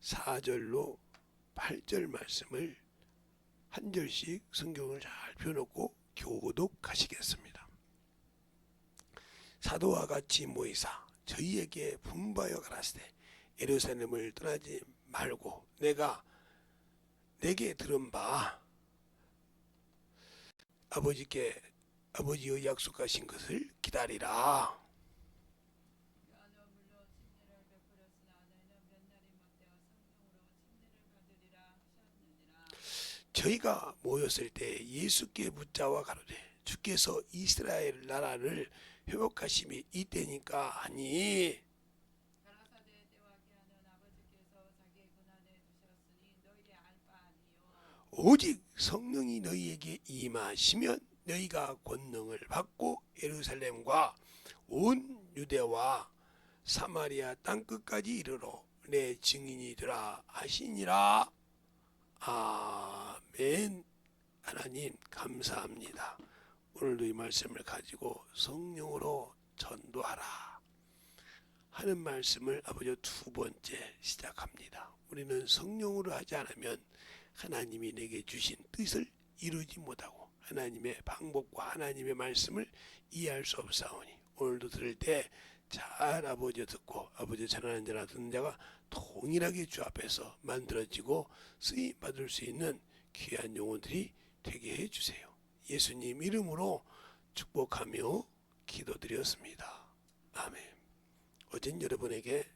4절로 8절 말씀을 한 절씩 성경을 잘 펴놓고 교독하시겠습니다. 사도와 같이 모이사 저희에게 분부하여 가라사대 예루살렘을 떠나지 말고 내게 들은 바 아버지의 약속하신 것을 기다리라. 저희가 모였을 때 예수께 붙잡아 가로되 주께서 이스라엘 나라를 회복하심이 이때니까 하니 오직 성령이 너희에게 임하시면 너희가 권능을 받고 예루살렘과 온 유대와 사마리아 땅끝까지 이르러 내 증인이 되라 하시니라. 아멘. 하나님 감사합니다. 오늘도 이 말씀을 가지고 성령으로 전도하라 하는 말씀을 아버지 두 번째 시작합니다. 우리는 성령으로 하지 않으면 하나님이 내게 주신 뜻을 이루지 못하고 하나님의 방법과 하나님의 말씀을 이해할 수 없사오니 오늘도 들을 때 잘 아버지 듣고 아버지 전하는 자나 듣는 자가 동일하게 주 앞에서 만들어지고 쓰임 받을 수 있는 귀한 영혼들이 되게 해주세요. 예수님 이름으로 축복하며 기도드렸습니다. 아멘. 어젠 여러분에게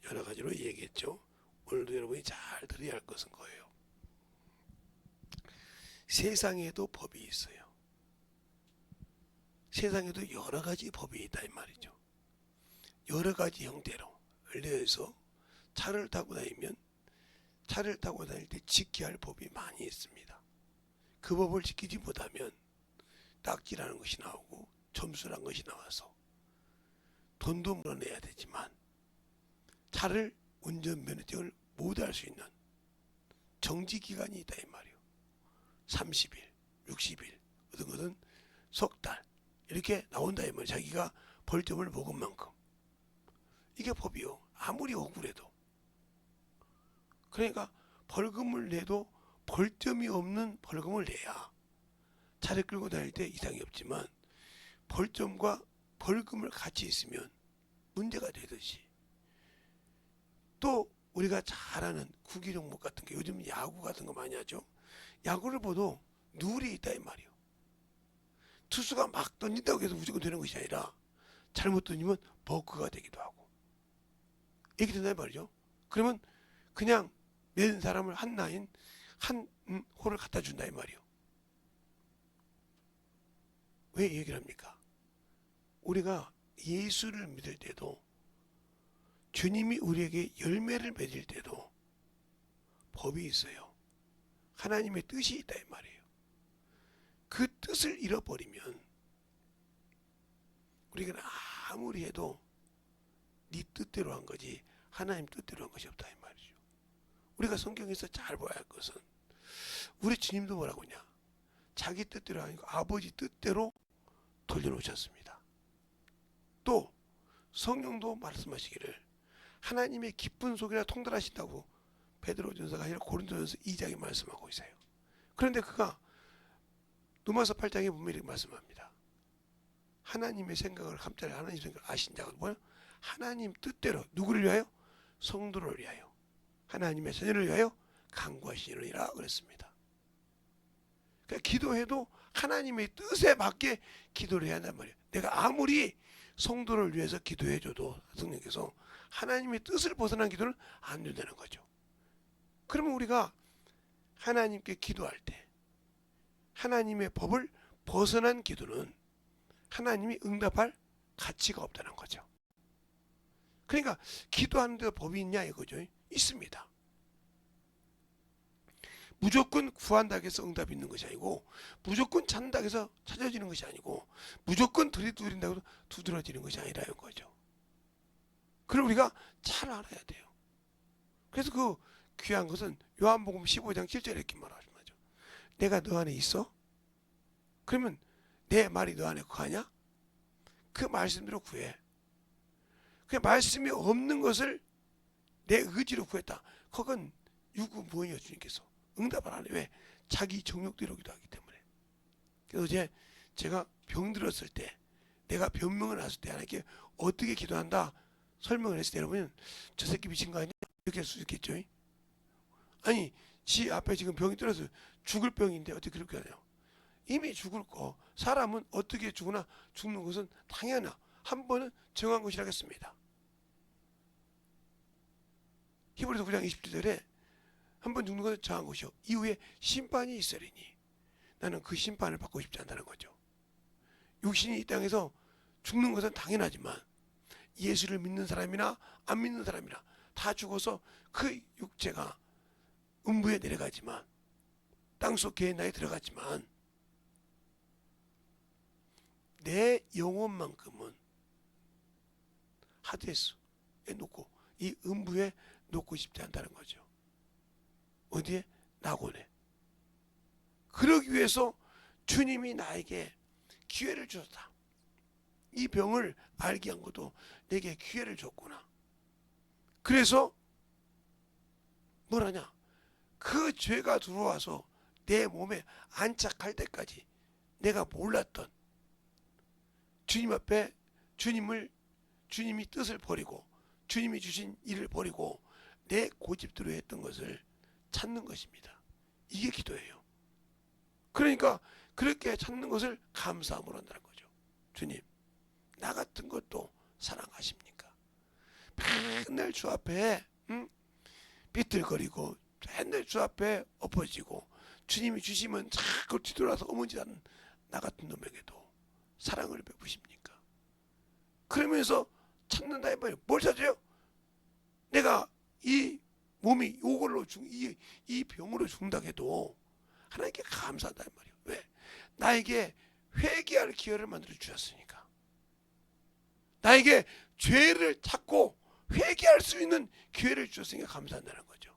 여러 가지로 얘기했죠. 오늘도 여러분이 잘 들어야 할 것은 거예요. 세상에도 법이 있어요. 세상에도 여러 가지 법이 있다 이 말이죠. 여러 가지 형태로. 예를 들어서 차를 타고 다닐 때 지켜야 할 법이 많이 있습니다. 그 법을 지키지 못하면 딱지라는 것이 나오고 점수라는 것이 나와서 돈도 물어내야 되지만 차를 운전면허증을 못 할 수 있는 정지기간이 있다 이 말이에요. 30일, 60일, 어떤 것은 석 달 이렇게 나온다 이 말이에요. 자기가 벌점을 먹은 만큼. 이게 법이요. 아무리 억울해도. 그러니까 벌금을 내도 벌점이 없는 벌금을 내야 차를 끌고 다닐 때 이상이 없지만 벌점과 벌금을 같이 있으면 문제가 되듯이 또 우리가 잘 아는 구기 종목 같은 게 요즘 야구 같은 거 많이 하죠. 야구를 봐도 룰이 있다 이 말이에요. 투수가 막 던진다고 해서 무조건 되는 것이 아니라 잘못 던지면 버크가 되기도 하고 이렇게 된다 이 말이죠. 그러면 그냥 낸 사람을 한 홀을 갖다 준다 이 말이에요. 왜 얘기를 합니까? 우리가 예수를 믿을 때도 주님이 우리에게 열매를 맺을 때도 법이 있어요. 하나님의 뜻이 있다 이 말이에요. 그 뜻을 잃어버리면 우리가 아무리 해도 네 뜻대로 한 거지 하나님 뜻대로 한 것이 없다 이 말이죠. 우리가 성경에서 잘 봐야 할 것은 우리 주님도 뭐라고 하냐. 자기 뜻대로 아니고 아버지 뜻대로 돌려놓으셨습니다. 또 성령도 말씀하시기를 하나님의 기쁜 속이라 통달하신다고 베드로전서가 아니라 고린도전서 2장에 말씀하고 있어요. 그런데 그가 로마서 8장에 보면 이렇게 말씀합니다. 하나님의 생각을 함자리 하나님 생각을 아신 자가 뭐야? 하나님 뜻대로 누구를 위하여? 성도를 위하여 하나님의 자녀를 위하여 간구하시느니라 그랬습니다. 그러니까 기도해도 하나님의 뜻에 맞게 기도를 해야 한단 말이에요. 내가 아무리 성도를 위해서 기도해줘도 성령께서 하나님의 뜻을 벗어난 기도는 안 된다는 거죠. 그러면 우리가 하나님께 기도할 때 하나님의 법을 벗어난 기도는 하나님이 응답할 가치가 없다는 거죠. 그러니까 기도하는 데 법이 있냐 이거죠. 있습니다. 무조건 구한다고 해서 응답이 있는 것이 아니고 무조건 찾는다고 해서 찾아지는 것이 아니고 무조건 들이두드린다고 해서 두드러지는 것이 아니라는 거죠. 그걸 우리가 잘 알아야 돼요. 그래서 그 귀한 것은 요한복음 15장 7절에 이렇게 말하죠. 내가 너 안에 있어? 그러면 내 말이 너 안에 거하냐? 그 말씀대로 구해. 그 말씀이 없는 것을 내 의지로 구했다. 그건 유구무원이요. 주님께서 응답을 안 해. 왜? 자기 정욕대로기도 하기 때문에. 그래서 제가 병들었을 때, 내가 변명을 했을 때 하나님께 어떻게 기도한다 설명을 했을 때, 여러분 저 새끼 미친 거 아니야? 이렇게 할 수 있겠죠. 아니 지 앞에 지금 병이 들어서 죽을 병인데 어떻게 그렇게 하냐. 이미 죽을 거. 사람은 어떻게 죽으나 죽는 것은 당연하. 한 번은 정한 것이라겠습니다. 히브리서 9장 27절에 한 번 죽는 것은 정한 것이요 이후에 심판이 있으리니 나는 그 심판을 받고 싶지 않다는 거죠. 육신이 이 땅에서 죽는 것은 당연하지만 예수를 믿는 사람이나 안 믿는 사람이나 다 죽어서 그 육체가 음부에 내려가지만 땅속 개나에 들어갔지만 내 영혼만큼은 하데스에 놓고 이 음부에 놓고 싶지 않다는 거죠. 어디에? 낙원에. 그러기 위해서 주님이 나에게 기회를 주셨다. 이 병을 알게 한 것도 내게 기회를 줬구나. 그래서 뭐라냐? 그 죄가 들어와서 내 몸에 안착할 때까지 내가 몰랐던 주님 앞에 주님이 뜻을 버리고 주님이 주신 일을 버리고 내 고집대로 했던 것을 찾는 것입니다. 이게 기도예요. 그러니까 그렇게 찾는 것을 감사함으로 한다는 거죠. 주님, 나 같은 것도 사랑하십니까? 맨날 주 앞에 삐뚤거리고 맨날 주 앞에 엎어지고 주님이 주시면 자꾸 뒤돌아서 어머니라는 나 같은 놈에게도 사랑을 베푸십니까? 그러면서 찾는다 이 말이에요. 뭘 찾아요? 내가 이 몸이 이걸로 이 병으로 죽는다 해도 하나님께 감사하다 이 말이에요. 왜? 나에게 회개할 기회를 만들어 주셨으니까. 나에게 죄를 찾고 회개할 수 있는 기회를 주셨으니까 감사한다는 거죠.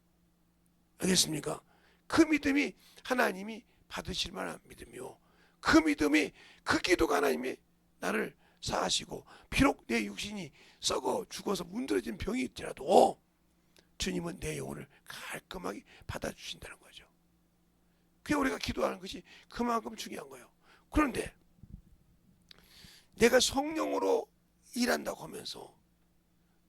알겠습니까? 그 믿음이 하나님이 받으실 만한 믿음이요. 그 믿음이 그 기도가 하나님이 나를 사하시고 비록 내 육신이 썩어 죽어서 문드러진 병이 있더라도 주님은 내 영혼을 깔끔하게 받아주신다는 거죠. 그게 우리가 기도하는 것이 그만큼 중요한 거예요. 그런데 내가 성령으로 일한다고 하면서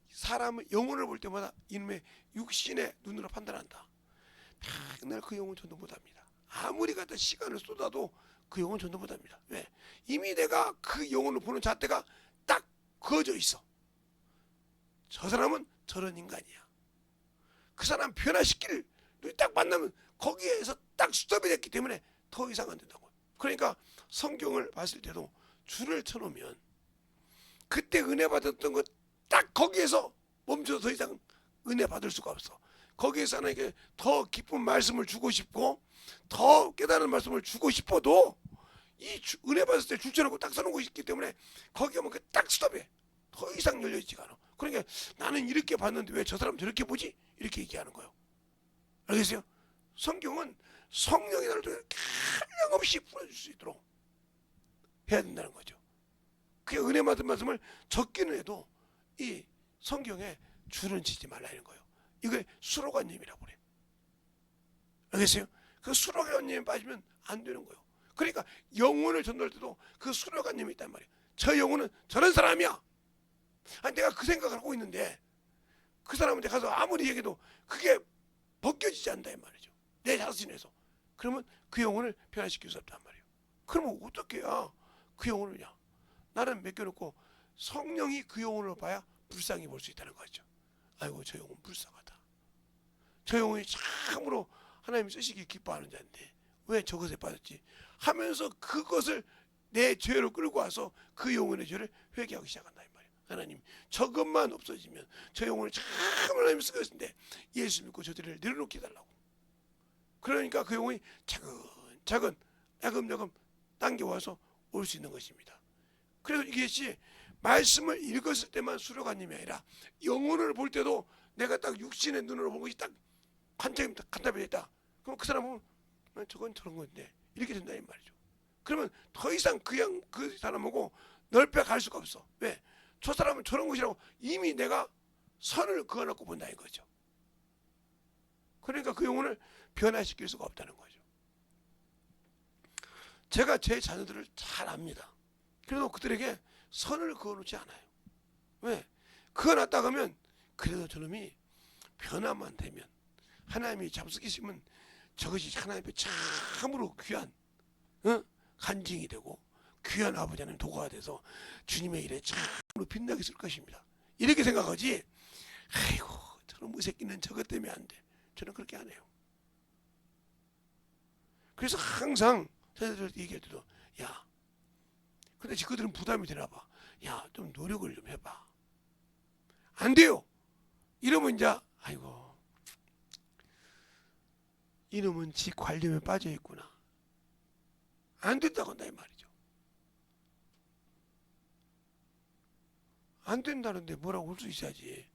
사람의 영혼을 볼 때마다 이놈의 육신의 눈으로 판단한다. 맨날 그 영혼 전도 못합니다. 아무리 갖다 시간을 쏟아도 그 영혼 전도 못합니다. 왜? 이미 내가 그 영혼을 보는 잣대가 딱 그어져 있어. 저 사람은 저런 인간이야. 그 사람 변화시킬 눈이 딱 만나면 거기에서 딱 스톱이 됐기 때문에 더 이상 안 된다고. 그러니까 성경을 봤을 때도 줄을 쳐놓으면 그때 은혜 받았던 것 딱 거기에서 멈춰서 더 이상 은혜 받을 수가 없어. 거기에서 하나님께 더 깊은 말씀을 주고 싶고 더 깨달은 말씀을 주고 싶어도 이 은혜 받았을 때 줄 쳐놓고 딱 서는 곳이 있기 때문에 거기 오면 딱 스톱해. 더 이상 열려있지가 않아. 그러니까 나는 이렇게 봤는데 왜 저 사람 저렇게 보지? 이렇게 얘기하는 거예요. 알겠어요? 성경은 성령이 나를 통해 한량없이 풀어줄 수 있도록 해야 된다는 거죠. 그 은혜 받은 말씀을 적기는 해도 이 성경에 줄은 치지 말라는 거예요. 이게 수로관념이라고 그래요. 알겠어요? 그 수로관념에 빠지면 안 되는 거예요. 그러니까 영혼을 전도할 때도 그 수로관념이 있단 말이에요. 저 영혼은 저런 사람이야. 아니 내가 그 생각을 하고 있는데 그 사람한테 가서 아무리 얘기해도 그게 벗겨지지 않는다 이 말이죠. 내 자신에서. 그러면 그 영혼을 변화시킬 수 없단 말이에요. 그러면 어떻게 해야 그 영혼을요? 나는 맡겨놓고 성령이 그 영혼을 봐야 불쌍히 볼 수 있다는 거죠. 아이고 저 영혼 불쌍하다. 저 영혼이 참으로 하나님이 쓰시기 기뻐하는 자인데 왜 저것에 빠졌지? 하면서 그것을 내 죄로 끌고 와서 그 영혼의 죄를 회개하기 시작한다 이 말이에요. 하나님 저것만 없어지면 저 영혼을 참 하나님 쓰겠는데 예수 믿고 저 죄를 내려놓게 해달라고. 그러니까 그 영혼이 차근차근 야금야금 당겨와서 올 수 있는 것입니다. 그래서 이것이 말씀을 읽었을 때만 수료관념이 아니라 영혼을 볼 때도 내가 딱 육신의 눈으로 본 것이 딱 관점이 간답이 됐다. 그럼 그 사람은 저건 저런 건데 이렇게 된다 이 말이죠. 그러면 더 이상 그 사람하고 넓혀 갈 수가 없어. 왜? 저 사람은 저런 것이라고 이미 내가 선을 그어놓고 본다는 거죠. 그러니까 그 영혼을 변화시킬 수가 없다는 거죠. 제가 제 자녀들을 잘 압니다. 그래도 그들에게 선을 그어놓지 않아요. 왜? 그어놨다 하면 그래도 저놈이 변화만 되면, 하나님이 잡수기시면 저것이 하나님의 참으로 귀한 간증이 되고 귀한 아버지 하나님 도구가 돼서 주님의 일에 참으로 빛나게 쓸 것입니다. 이렇게 생각하지, 아이고 저놈의 새끼는 저것 때문에 안 돼. 저는 그렇게 안 해요. 그래서 항상 자녀들한테 얘기할 때도, 야, 근데 그들은 부담이 되나 봐. 야, 좀 노력을 좀 해봐. 안 돼요. 이러면 이제 아이고 이놈은 지 관념에 빠져 있구나. 안 된다고 한다 이 말이죠. 안 된다는데 뭐라고 할 수 있어야지.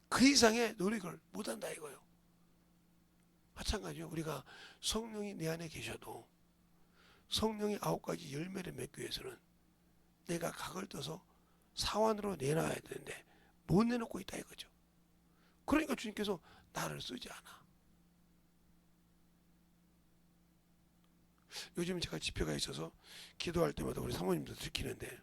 그 이상의 노력을 못한다 이거요. 마찬가지요. 우리가 성령이 내 안에 계셔도 성령이 9가지 열매를 맺기 위해서는 내가 각을 떠서 사원으로 내놔야 되는데 못 내놓고 있다 이거죠. 그러니까 주님께서 나를 쓰지 않아. 요즘 제가 집회가 있어서 기도할 때마다 우리 사모님도 들키는데,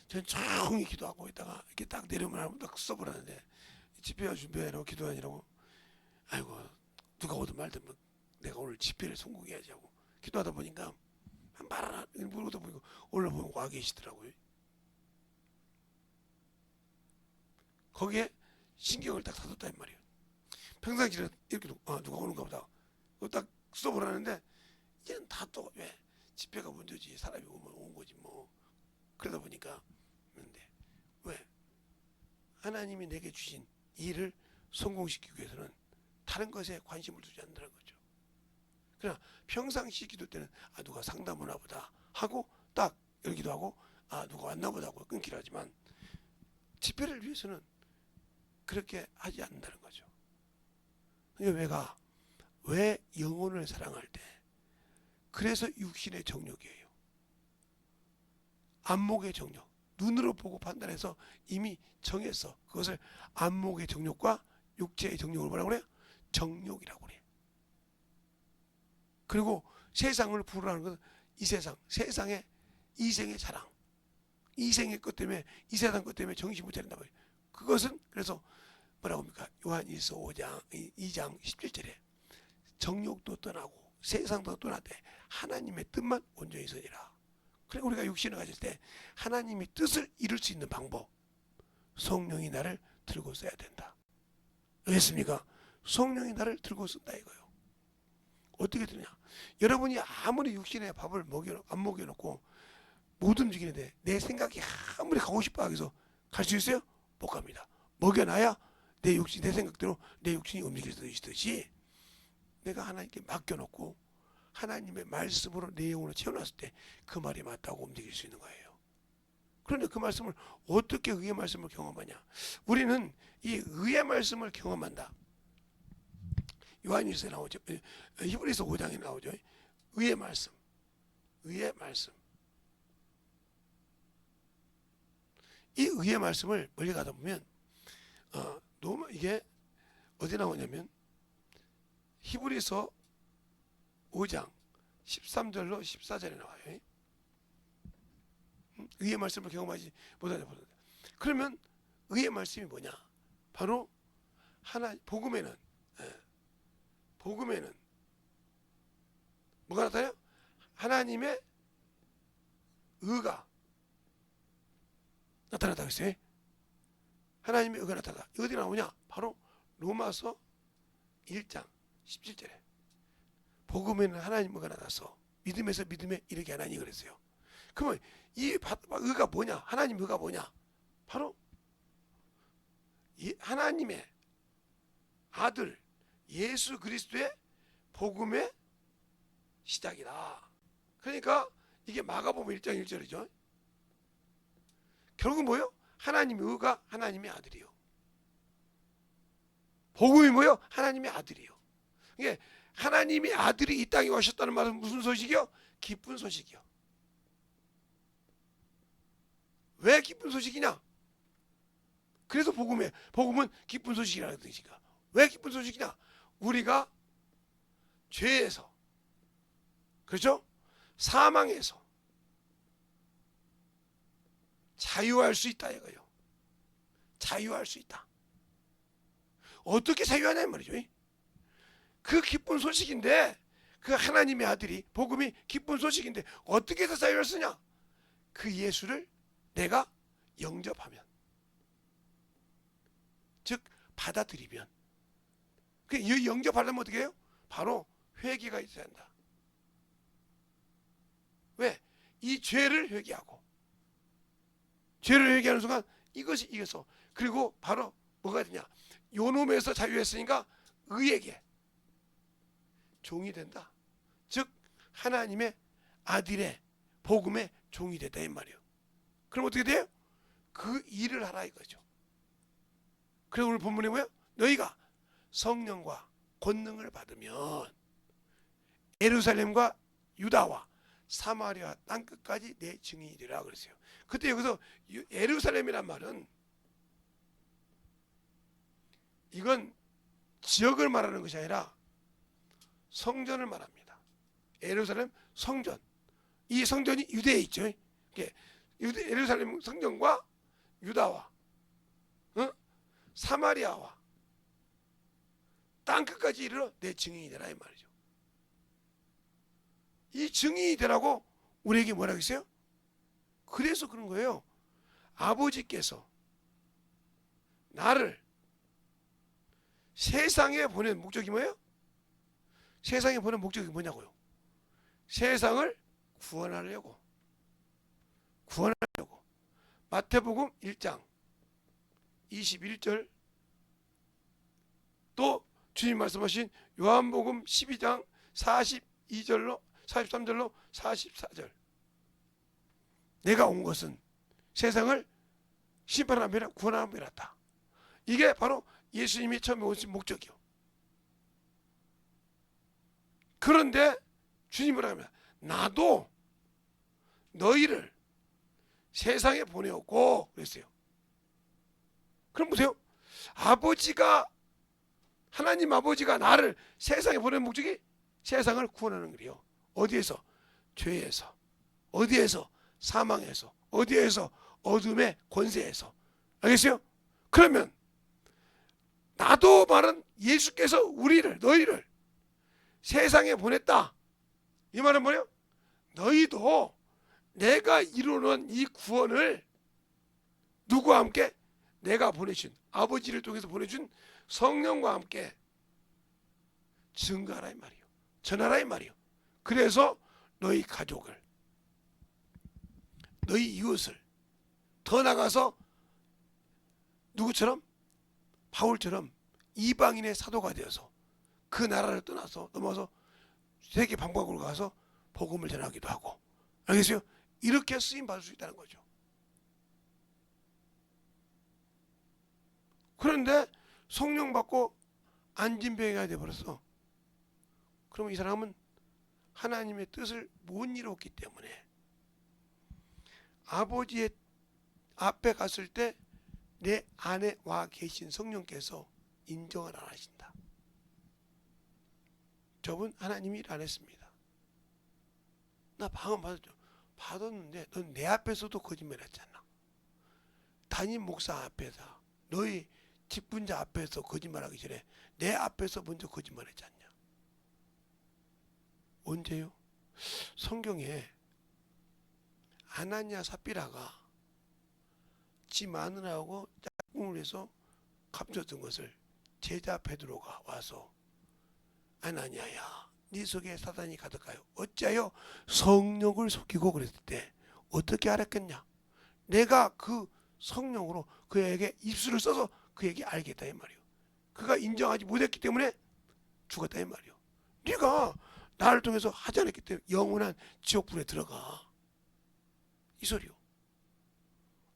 저는 조용히 기도하고 있다가 이렇게 딱 내려오면 한번 딱 써버렸는데, 집회 준비하라고 기도하느라고, 아이고 누가 오든 말든 뭐 내가 오늘 집회를 성공해야지 하고 기도하다 보니까 말 하나 물어보다 보니까 올라보면 와 계시더라고요. 거기에 신경을 딱 닫았다 이 말이에요. 평상시에 이렇게 누가 오는가 보다 딱 써보라는데, 이제는 다 또 왜 집회가 문제지, 사람이 오면 온 거지 뭐. 그러다 보니까 근데 왜 하나님이 내게 주신 일을 성공시키기 위해서는 다른 것에 관심을 두지 않는다는 거죠. 그러나 평상시 기도 때는 누가 상담 오나 보다 하고 딱 열기도 하고 누가 왔나 보다 하고 끊기라 하지만, 집회를 위해서는 그렇게 하지 않는다는 거죠. 그러니까 왜 영혼을 사랑할 때, 그래서 육신의 정욕이에요. 안목의 정욕, 눈으로 보고 판단해서 이미 정했어. 그것을 안목의 정욕과 육체의 정욕을 뭐라고 그래요? 정욕이라고 그래요. 그리고 세상을 부르라는 것은 이 세상의 이생의 자랑, 이생의 것 때문에, 이 세상 것 때문에 정신 못 차린다고 해요. 그것은 그래서 뭐라고 합니까? 요한일서 5장 2장 17절에 정욕도 떠나고 세상도 떠나되 하나님의 뜻만 온전히 서니라. 그러니까 우리가 육신을 가질 때 하나님의 뜻을 이룰 수 있는 방법, 성령이 나를 들고 써야 된다. 알겠습니까? 성령이 나를 들고 쓴다 이거예요. 어떻게 되냐? 여러분이 아무리 육신에 밥을 안 먹여놓고 못 움직이는데 내 생각이 아무리 가고 싶어 하겠어 갈 수 있어요? 못 갑니다. 먹여놔야 내 생각대로 내 육신이 움직일 수 있듯이, 내가 하나님께 맡겨놓고 하나님의 말씀으로 내 영혼을 채워놨을 때 그 말이 맞다고 움직일 수 있는 거예요. 그런데 그 말씀을 어떻게 의의 말씀을 경험하냐? 우리는 이 의의 말씀을 경험한다. 요한일서에 나오죠. 히브리서 5장에 나오죠. 의의 말씀. 의의 말씀. 이 의의 말씀을 멀리 가다 보면 너무 이게 어디 나오냐면 히브리서 5장 13절로 14절에 나와요. 의의 말씀을 경험하지 못하냐. 그러면 의의 말씀이 뭐냐? 바로 복음에는 뭐가 나타나요? 하나님의 의가 나타났다고 했어요. 하나님의 의가 나타났다. 어디 나오냐? 바로 로마서 1장 17절에 복음에는 하나님 의가 나타났어. 믿음에서 믿음에 이르게 하나니 그랬어요. 그러면 이 의가 뭐냐? 하나님 의가 뭐냐? 바로 하나님의 아들 예수 그리스도의 복음의 시작이다. 그러니까 이게 마가복음 1장 1절이죠. 결국 뭐예요? 하나님의 의가 하나님의 아들이요. 복음이 뭐예요? 하나님의 아들이요. 이게 하나님의 아들이 이 땅에 오셨다는 말은 무슨 소식이요? 기쁜 소식이요. 왜 기쁜 소식이냐? 그래서 복음은 기쁜 소식이라는 뜻이니까. 왜 기쁜 소식이냐? 우리가 죄에서, 그렇죠? 사망에서 자유할 수 있다 이거예요. 자유할 수 있다. 어떻게 자유하냐 이 말이죠. 그 기쁜 소식인데, 그 하나님의 아들이, 복음이 기쁜 소식인데 어떻게 해서 자유할 수 있냐? 그 예수를 내가 영접하면, 즉 받아들이면. 그 영접하려면 어떻게 해요? 바로 회개가 있어야 한다. 왜? 이 죄를 회개하고, 죄를 회개하는 순간 이것이 이겨서, 그리고 바로 뭐가 되냐? 요놈에서 자유했으니까 의에게 종이 된다. 즉 하나님의 아들의 복음의 종이 된다 이 말이에요. 그럼 어떻게 돼요? 그 일을 하라 이거죠. 그래서 오늘 본문이 뭐예요? 너희가 성령과 권능을 받으면 예루살렘과 유다와 사마리아 땅끝까지 내 증인이 되라 그랬어요. 그때 여기서 예루살렘이란 말은 이건 지역을 말하는 것이 아니라 성전을 말합니다. 예루살렘 성전. 이 성전이 유대에 있죠. 예루살렘 성전과 유다와 사마리아와 땅끝까지 이르러 내 증인이 되라 이 말이죠. 이 증인이 되라고 우리에게 뭐라고 했어요? 그래서 그런 거예요. 아버지께서 나를 세상에 보낸 목적이 뭐예요? 세상에 보낸 목적이 뭐냐고요? 세상을 구원하려고. 마태복음 1장 21절, 또 주님 말씀하신 요한복음 12장 42절로 43절로 44절. 내가 온 것은 세상을 심판하는 게 아니라 구원하는 게 낫다. 이게 바로 예수님이 처음에 오신 목적이요. 그런데 주님이 뭐라고 합니다. 나도 너희를 세상에 보내었고 그랬어요. 그럼 보세요. 하나님 아버지가 나를 세상에 보낸 목적이 세상을 구원하는 거예요. 어디에서? 죄에서. 어디에서? 사망에서. 어디에서? 어둠의 권세에서. 알겠어요? 그러면 나도 말은 예수께서 너희를 세상에 보냈다. 이 말은 뭐예요? 너희도 내가 이루는 이 구원을 누구와 함께? 내가 보내준, 아버지를 통해서 보내준 성령과 함께 증거하라 이 말이요. 전하라 이 말이요. 그래서 너희 가족을, 너희 이웃을, 더 나가서 누구처럼? 바울처럼 이방인의 사도가 되어서 그 나라를 떠나서 넘어서 세계 방방으로 가서 복음을 전하기도 하고. 알겠어요? 이렇게 쓰임 받을 수 있다는 거죠. 그런데 성령 받고 안진병이가 되어버렸어. 그러면 이 사람은 하나님의 뜻을 못 이뤘기 때문에 아버지의 앞에 갔을 때 내 안에 와 계신 성령께서 인정을 안 하신다. 저분 하나님이 일 안 했습니다. 나 방언 받았죠. 받았는데 넌 내 앞에서도 거짓말 했잖아. 담임 목사 앞에서, 너희 직분자 앞에서 거짓말하기 전에 내 앞에서 먼저 거짓말했지 않냐. 언제요? 성경에 아나니아 삽비라가 지 마누라하고 짝꿍을 해서 감췄던 것을 제자 베드로가 와서 아나니아야, 네 속에 사단이 가득하여 어찌하여 성령을 속이고 그랬을 때 어떻게 알았겠냐. 내가 그 성령으로 그에게 입술을 써서 그에게 알겠다 이 말이요. 그가 인정하지 못했기 때문에 죽었다 이 말이요. 네가 나를 통해서 하지 않았기 때문에 영원한 지옥불에 들어가, 이 소리요.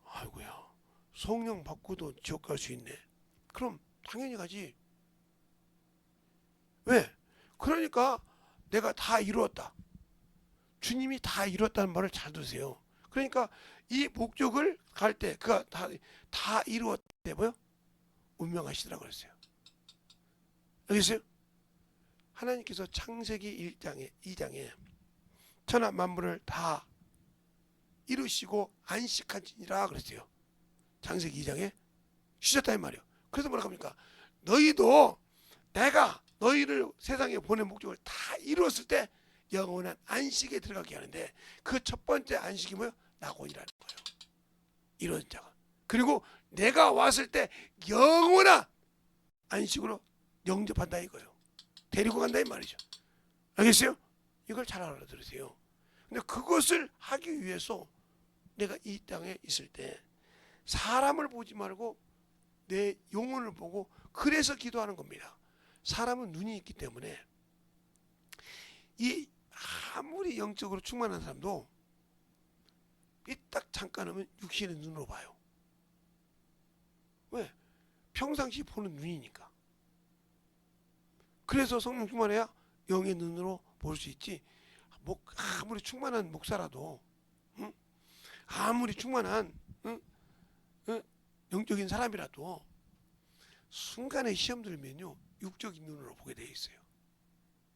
아이고야, 성령 받고도 지옥 갈 수 있네. 그럼 당연히 가지. 왜? 그러니까 내가 다 이루었다. 주님이 다 이뤘다는 말을 잘 들으세요. 그러니까 이 목적을 갈 때 그가 다 이루었대 뭐요? 운명하시더라고 그랬어요. 알겠어요? 하나님께서 창세기 2장에 천하 만물을 다 이루시고 안식하시니라 그랬어요. 창세기 2장에 쉬셨다 이 말이에요. 그래서 뭐라고 합니까? 너희도 내가 너희를 세상에 보낸 목적을 다 이루었을 때 영원한 안식에 들어가게 하는데 그 첫 번째 안식이 뭐예요? 낙원이라는 거예요. 이런 자가. 그리고 내가 왔을 때 영원한 안식으로 영접한다 이거예요. 데리고 간다 이 말이죠. 알겠어요? 이걸 잘 알아들으세요. 근데 그것을 하기 위해서 내가 이 땅에 있을 때 사람을 보지 말고 내 영혼을 보고 그래서 기도하는 겁니다. 사람은 눈이 있기 때문에 이 아무리 영적으로 충만한 사람도 삐딱 잠깐 하면 육신의 눈으로 봐요. 왜? 평상시 보는 눈이니까. 그래서 성령 충만해야 영의 눈으로 볼 수 있지. 아무리 충만한 목사라도 응? 아무리 충만한 응? 영적인 사람이라도 순간에 시험 들면요 육적인 눈으로 보게 돼 있어요.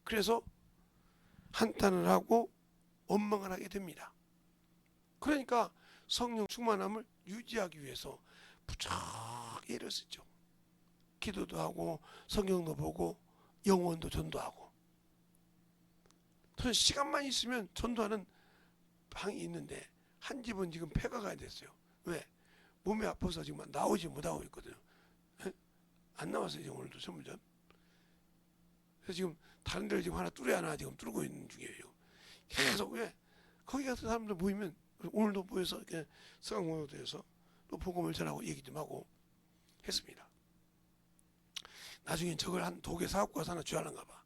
그래서 한탄을 하고 원망을 하게 됩니다. 그러니까 성령 충만함을 유지하기 위해서 부쩍 애를 쓰죠. 기도도 하고 성경도 보고 영혼도 전도하고. 저는 시간만 있으면 전도하는 방이 있는데 한 집은 지금 폐가가 됐어요. 왜? 몸이 아파서 지금 나오지 못하고 있거든요. 안 나왔어요 지금 오늘도 설문전. 그래서 지금 다른 데를 지금 하나 지금 뚫고 있는 중이에요. 계속 왜? 거기 가서 사람들 모이면 오늘도 모여서 이렇게 서강모여도에서 또 복음을 전하고 얘기 좀 하고 했습니다. 나중엔 저걸 한 2개 사갖고 와서 하나 주하는가 봐.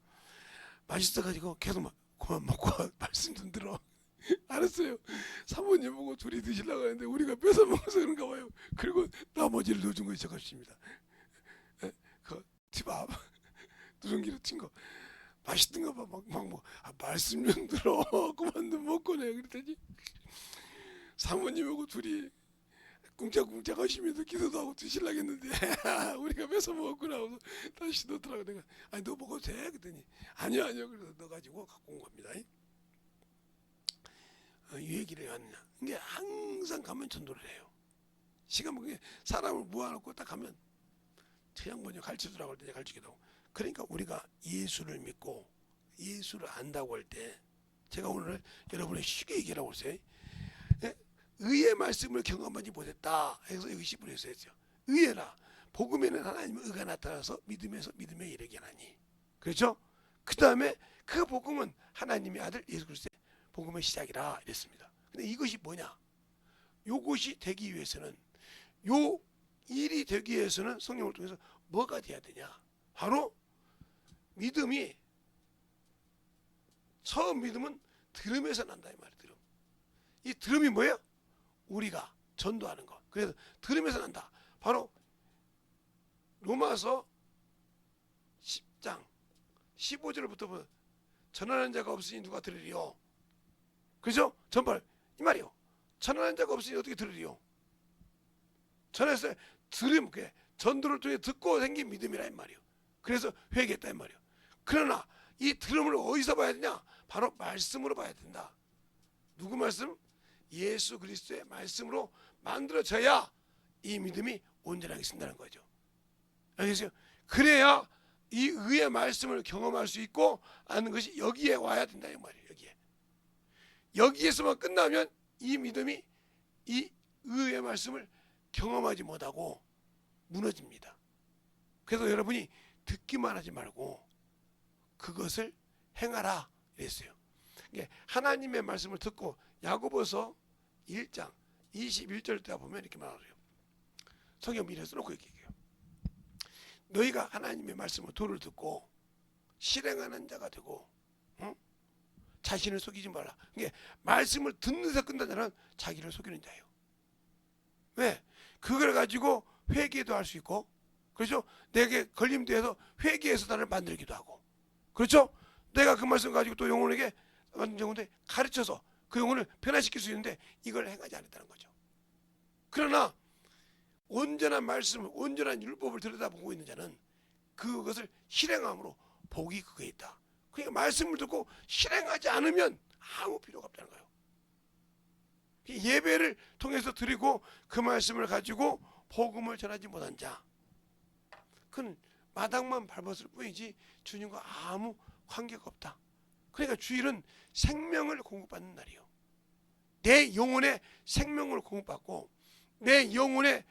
맛있어가지고 계속 막 그만 먹고 말씀 좀 들어. 알았어요. 사모님 보고 둘이 드시려고 하는데 우리가 뺏어 먹어서 그런가 봐요. 그리고 나머지를 넣어준 거 시작하십니다. 그 집앞 누룽기로 튄 거 맛있던가 봐. 막 말씀 좀 들어. 그만 좀 먹고 내 그랬더니 사모님하고 둘이 꿍짝꿍짝 하시면서 기도도 하고 드시려고 했는데 우리가 뺏어 먹었구나 하고 다시 넣더라고. 내가 아니 너 먹어도 돼? 그랬더니 아니요 그래서 넣어가지고 갖고 온 겁니다. 이 얘기를 왜 하느냐. 이게 항상 가면 전도를 해요. 시간 먹게 사람을 모아놓고 딱 가면 최양번이 가르쳐주라고 할 때 가르치기도 하고. 그러니까 우리가 예수를 믿고 예수를 안다고 할 때 제가 오늘 여러분의 쉽게 얘기하라고 했어요. 의의 말씀을 경험하지 못했다 해서 여기 10분에서 했죠. 의의라 복음에는 하나님의 의가 나타나서 믿음에서 믿음에 이르게 하나니. 그렇죠? 그 다음에 그 복음은 하나님의 아들 예수 그리스도의 복음의 시작이라 이랬습니다. 근데 이것이 뭐냐? 요것이 되기 위해서는 요 일이 되기 위해서는 성령을 통해서 뭐가 돼야 되냐? 바로 믿음이 처음 믿음은 들음에서 난다 이 말이에요. 들음. 이 들음이 뭐예요? 우리가 전도하는 거. 그래서 들음에서 난다. 바로 로마서 10장 15절부터 보면 전하는 자가 없으니 누가 들으리요? 그죠? 전발 이 말이요. 전하는 자가 없으니 어떻게 들으리요? 전해서 들음, 전도를 통해 듣고 생긴 믿음이라 이 말이요. 그래서 회개했다 이 말이요. 그러나 이 들음을 어디서 봐야 되냐? 바로 말씀으로 봐야 된다. 누구 말씀? 예수 그리스도의 말씀으로 만들어져야 이 믿음이 온전하게 쓴다는 거죠. 알겠어요? 그래야 이 의의 말씀을 경험할 수 있고 아는 것이 여기에 와야 된다 이 말이에요. 여기에서만 끝나면 이 믿음이 이 의의 말씀을 경험하지 못하고 무너집니다. 그래서 여러분이 듣기만 하지 말고 그것을 행하라 이랬어요. 하나님의 말씀을 듣고 야고보서 1장 21절 때 보면 이렇게 말해요. 성경 미리에 써놓고 이렇게 얘기해요. 너희가 하나님의 말씀을 도를 듣고 실행하는 자가 되고 자신을 속이지 말라. 그게 말씀을 듣는 데서 끝난 자는 자기를 속이는 자예요. 왜? 그걸 가지고 회개도 할 수 있고, 그렇죠? 내게 걸림도 해서 회개해서 나를 만들기도 하고, 그렇죠? 내가 그 말씀 가지고 또 영혼에게 가르쳐서 그 영혼을 변화시킬 수 있는데 이걸 행하지 않았다는 거죠. 그러나 온전한 말씀을, 온전한 율법을 들여다보고 있는 자는 그것을 실행함으로 복이 그게 있다. 그러니까 말씀을 듣고 실행하지 않으면 아무 필요가 없다는 거예요. 예배를 통해서 드리고 그 말씀을 가지고 복음을 전하지 못한 자, 그는 마당만 밟았을 뿐이지 주님과 아무 관계가 없다. 그러니까 주일은 생명을 공급받는 날이에요. 내 영혼의 생명을 공급받고 내 영혼에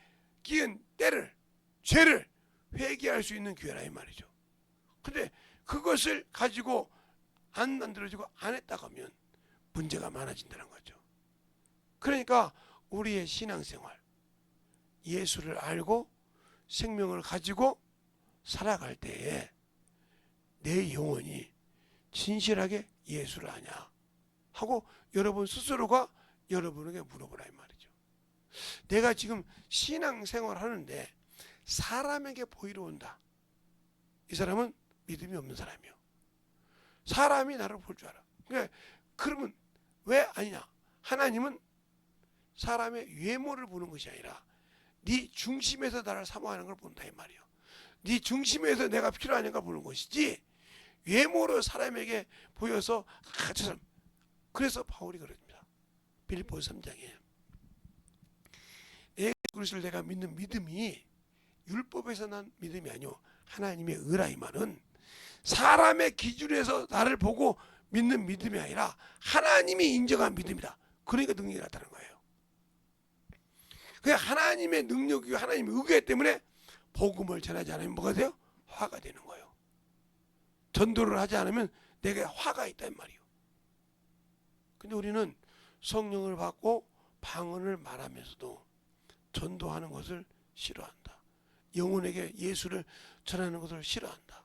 끼은 때를, 죄를 회개할 수 있는 기회라 이 말이죠. 근데 그것을 가지고 안 만들어지고 안 했다고 하면 문제가 많아진다는 거죠. 그러니까 우리의 신앙생활, 예수를 알고 생명을 가지고 살아갈 때에 내 영혼이 진실하게 예수를 아냐 하고 여러분 스스로가 여러분에게 물어보라 이 말이죠. 내가 지금 신앙생활 하는데 사람에게 보이러 온다. 이 사람은 믿음이 없는 사람이요. 사람이 나를 볼 줄 알아. 그러면 왜 아니냐? 하나님은 사람의 외모를 보는 것이 아니라 네 중심에서 나를 사모하는 걸 본다 이 말이에요. 네 중심에서 내가 필요하니까 보는 것이지 외모로 사람에게 보여서 저 사람. 그래서 바울이 그럽니다. 빌립보서 3장에 예수 그리스도를 내가 믿는 믿음이 율법에서 난 믿음이 아니요 하나님의 의라 이 말은 사람의 기준에서 나를 보고 믿는 믿음이 아니라 하나님이 인정한 믿음이다. 그러니까 능력이 나타나는 거예요. 그 하나님의 능력이고 하나님의 의궤 때문에 복음을 전하지 않으면 뭐가 돼요? 화가 되는 거예요. 전도를 하지 않으면 내게 화가 있단 말이에요. 근데 우리는 성령을 받고 방언을 말하면서도 전도하는 것을 싫어한다. 영혼에게 예수를 전하는 것을 싫어한다.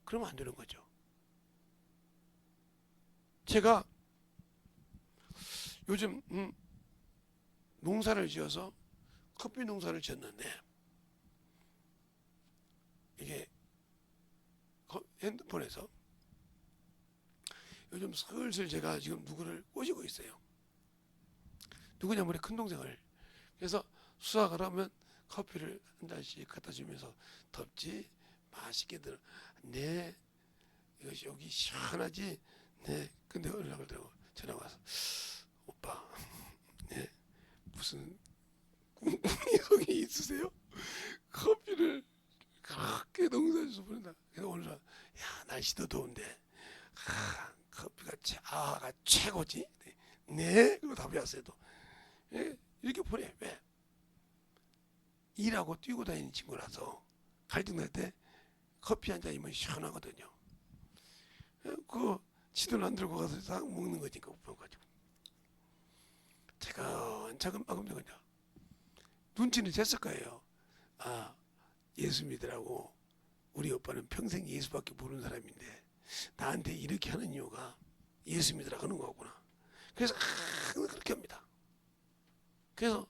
그러면 안 되는 거죠. 제가 요즘 농사를 지어서 커피 농사를 지었는데 이게 핸드폰에서 요즘 슬슬 제가 지금 누구를 꼬시고 있어요. 누구냐면 우리 큰동생을. 그래서 수학을 하면 커피를 한 잔씩 갖다 주면서 덥지? 맛있게 들어. 네. 이것이 여기 시원하지? 네. 근데 연락을 드리고 전화가 와서 오빠 네. 무슨 꿈이 있으세요? 커피를 그렇게 농사에서 보낸다. 그래서 오늘은 야 날씨도 더운데 커피가 아가 최고지. 네. 그리고 답이 왔어요. 또 예, 이렇게 보내. 왜? 일하고 뛰고 다니는 친구라서 갈등날 때 커피 한 잔이면 시원하거든요. 그 지도를 안 들고 가서 딱 먹는 거니까 가지고 차근차근 먹으면요 눈치는 챘을 거예요. 아 예수 믿으라고 우리 오빠는 평생 예수밖에 모르는 사람인데 나한테 이렇게 하는 이유가 예수 믿으라고 하는 거구나. 그래서 항상 그렇게 합니다. 그래서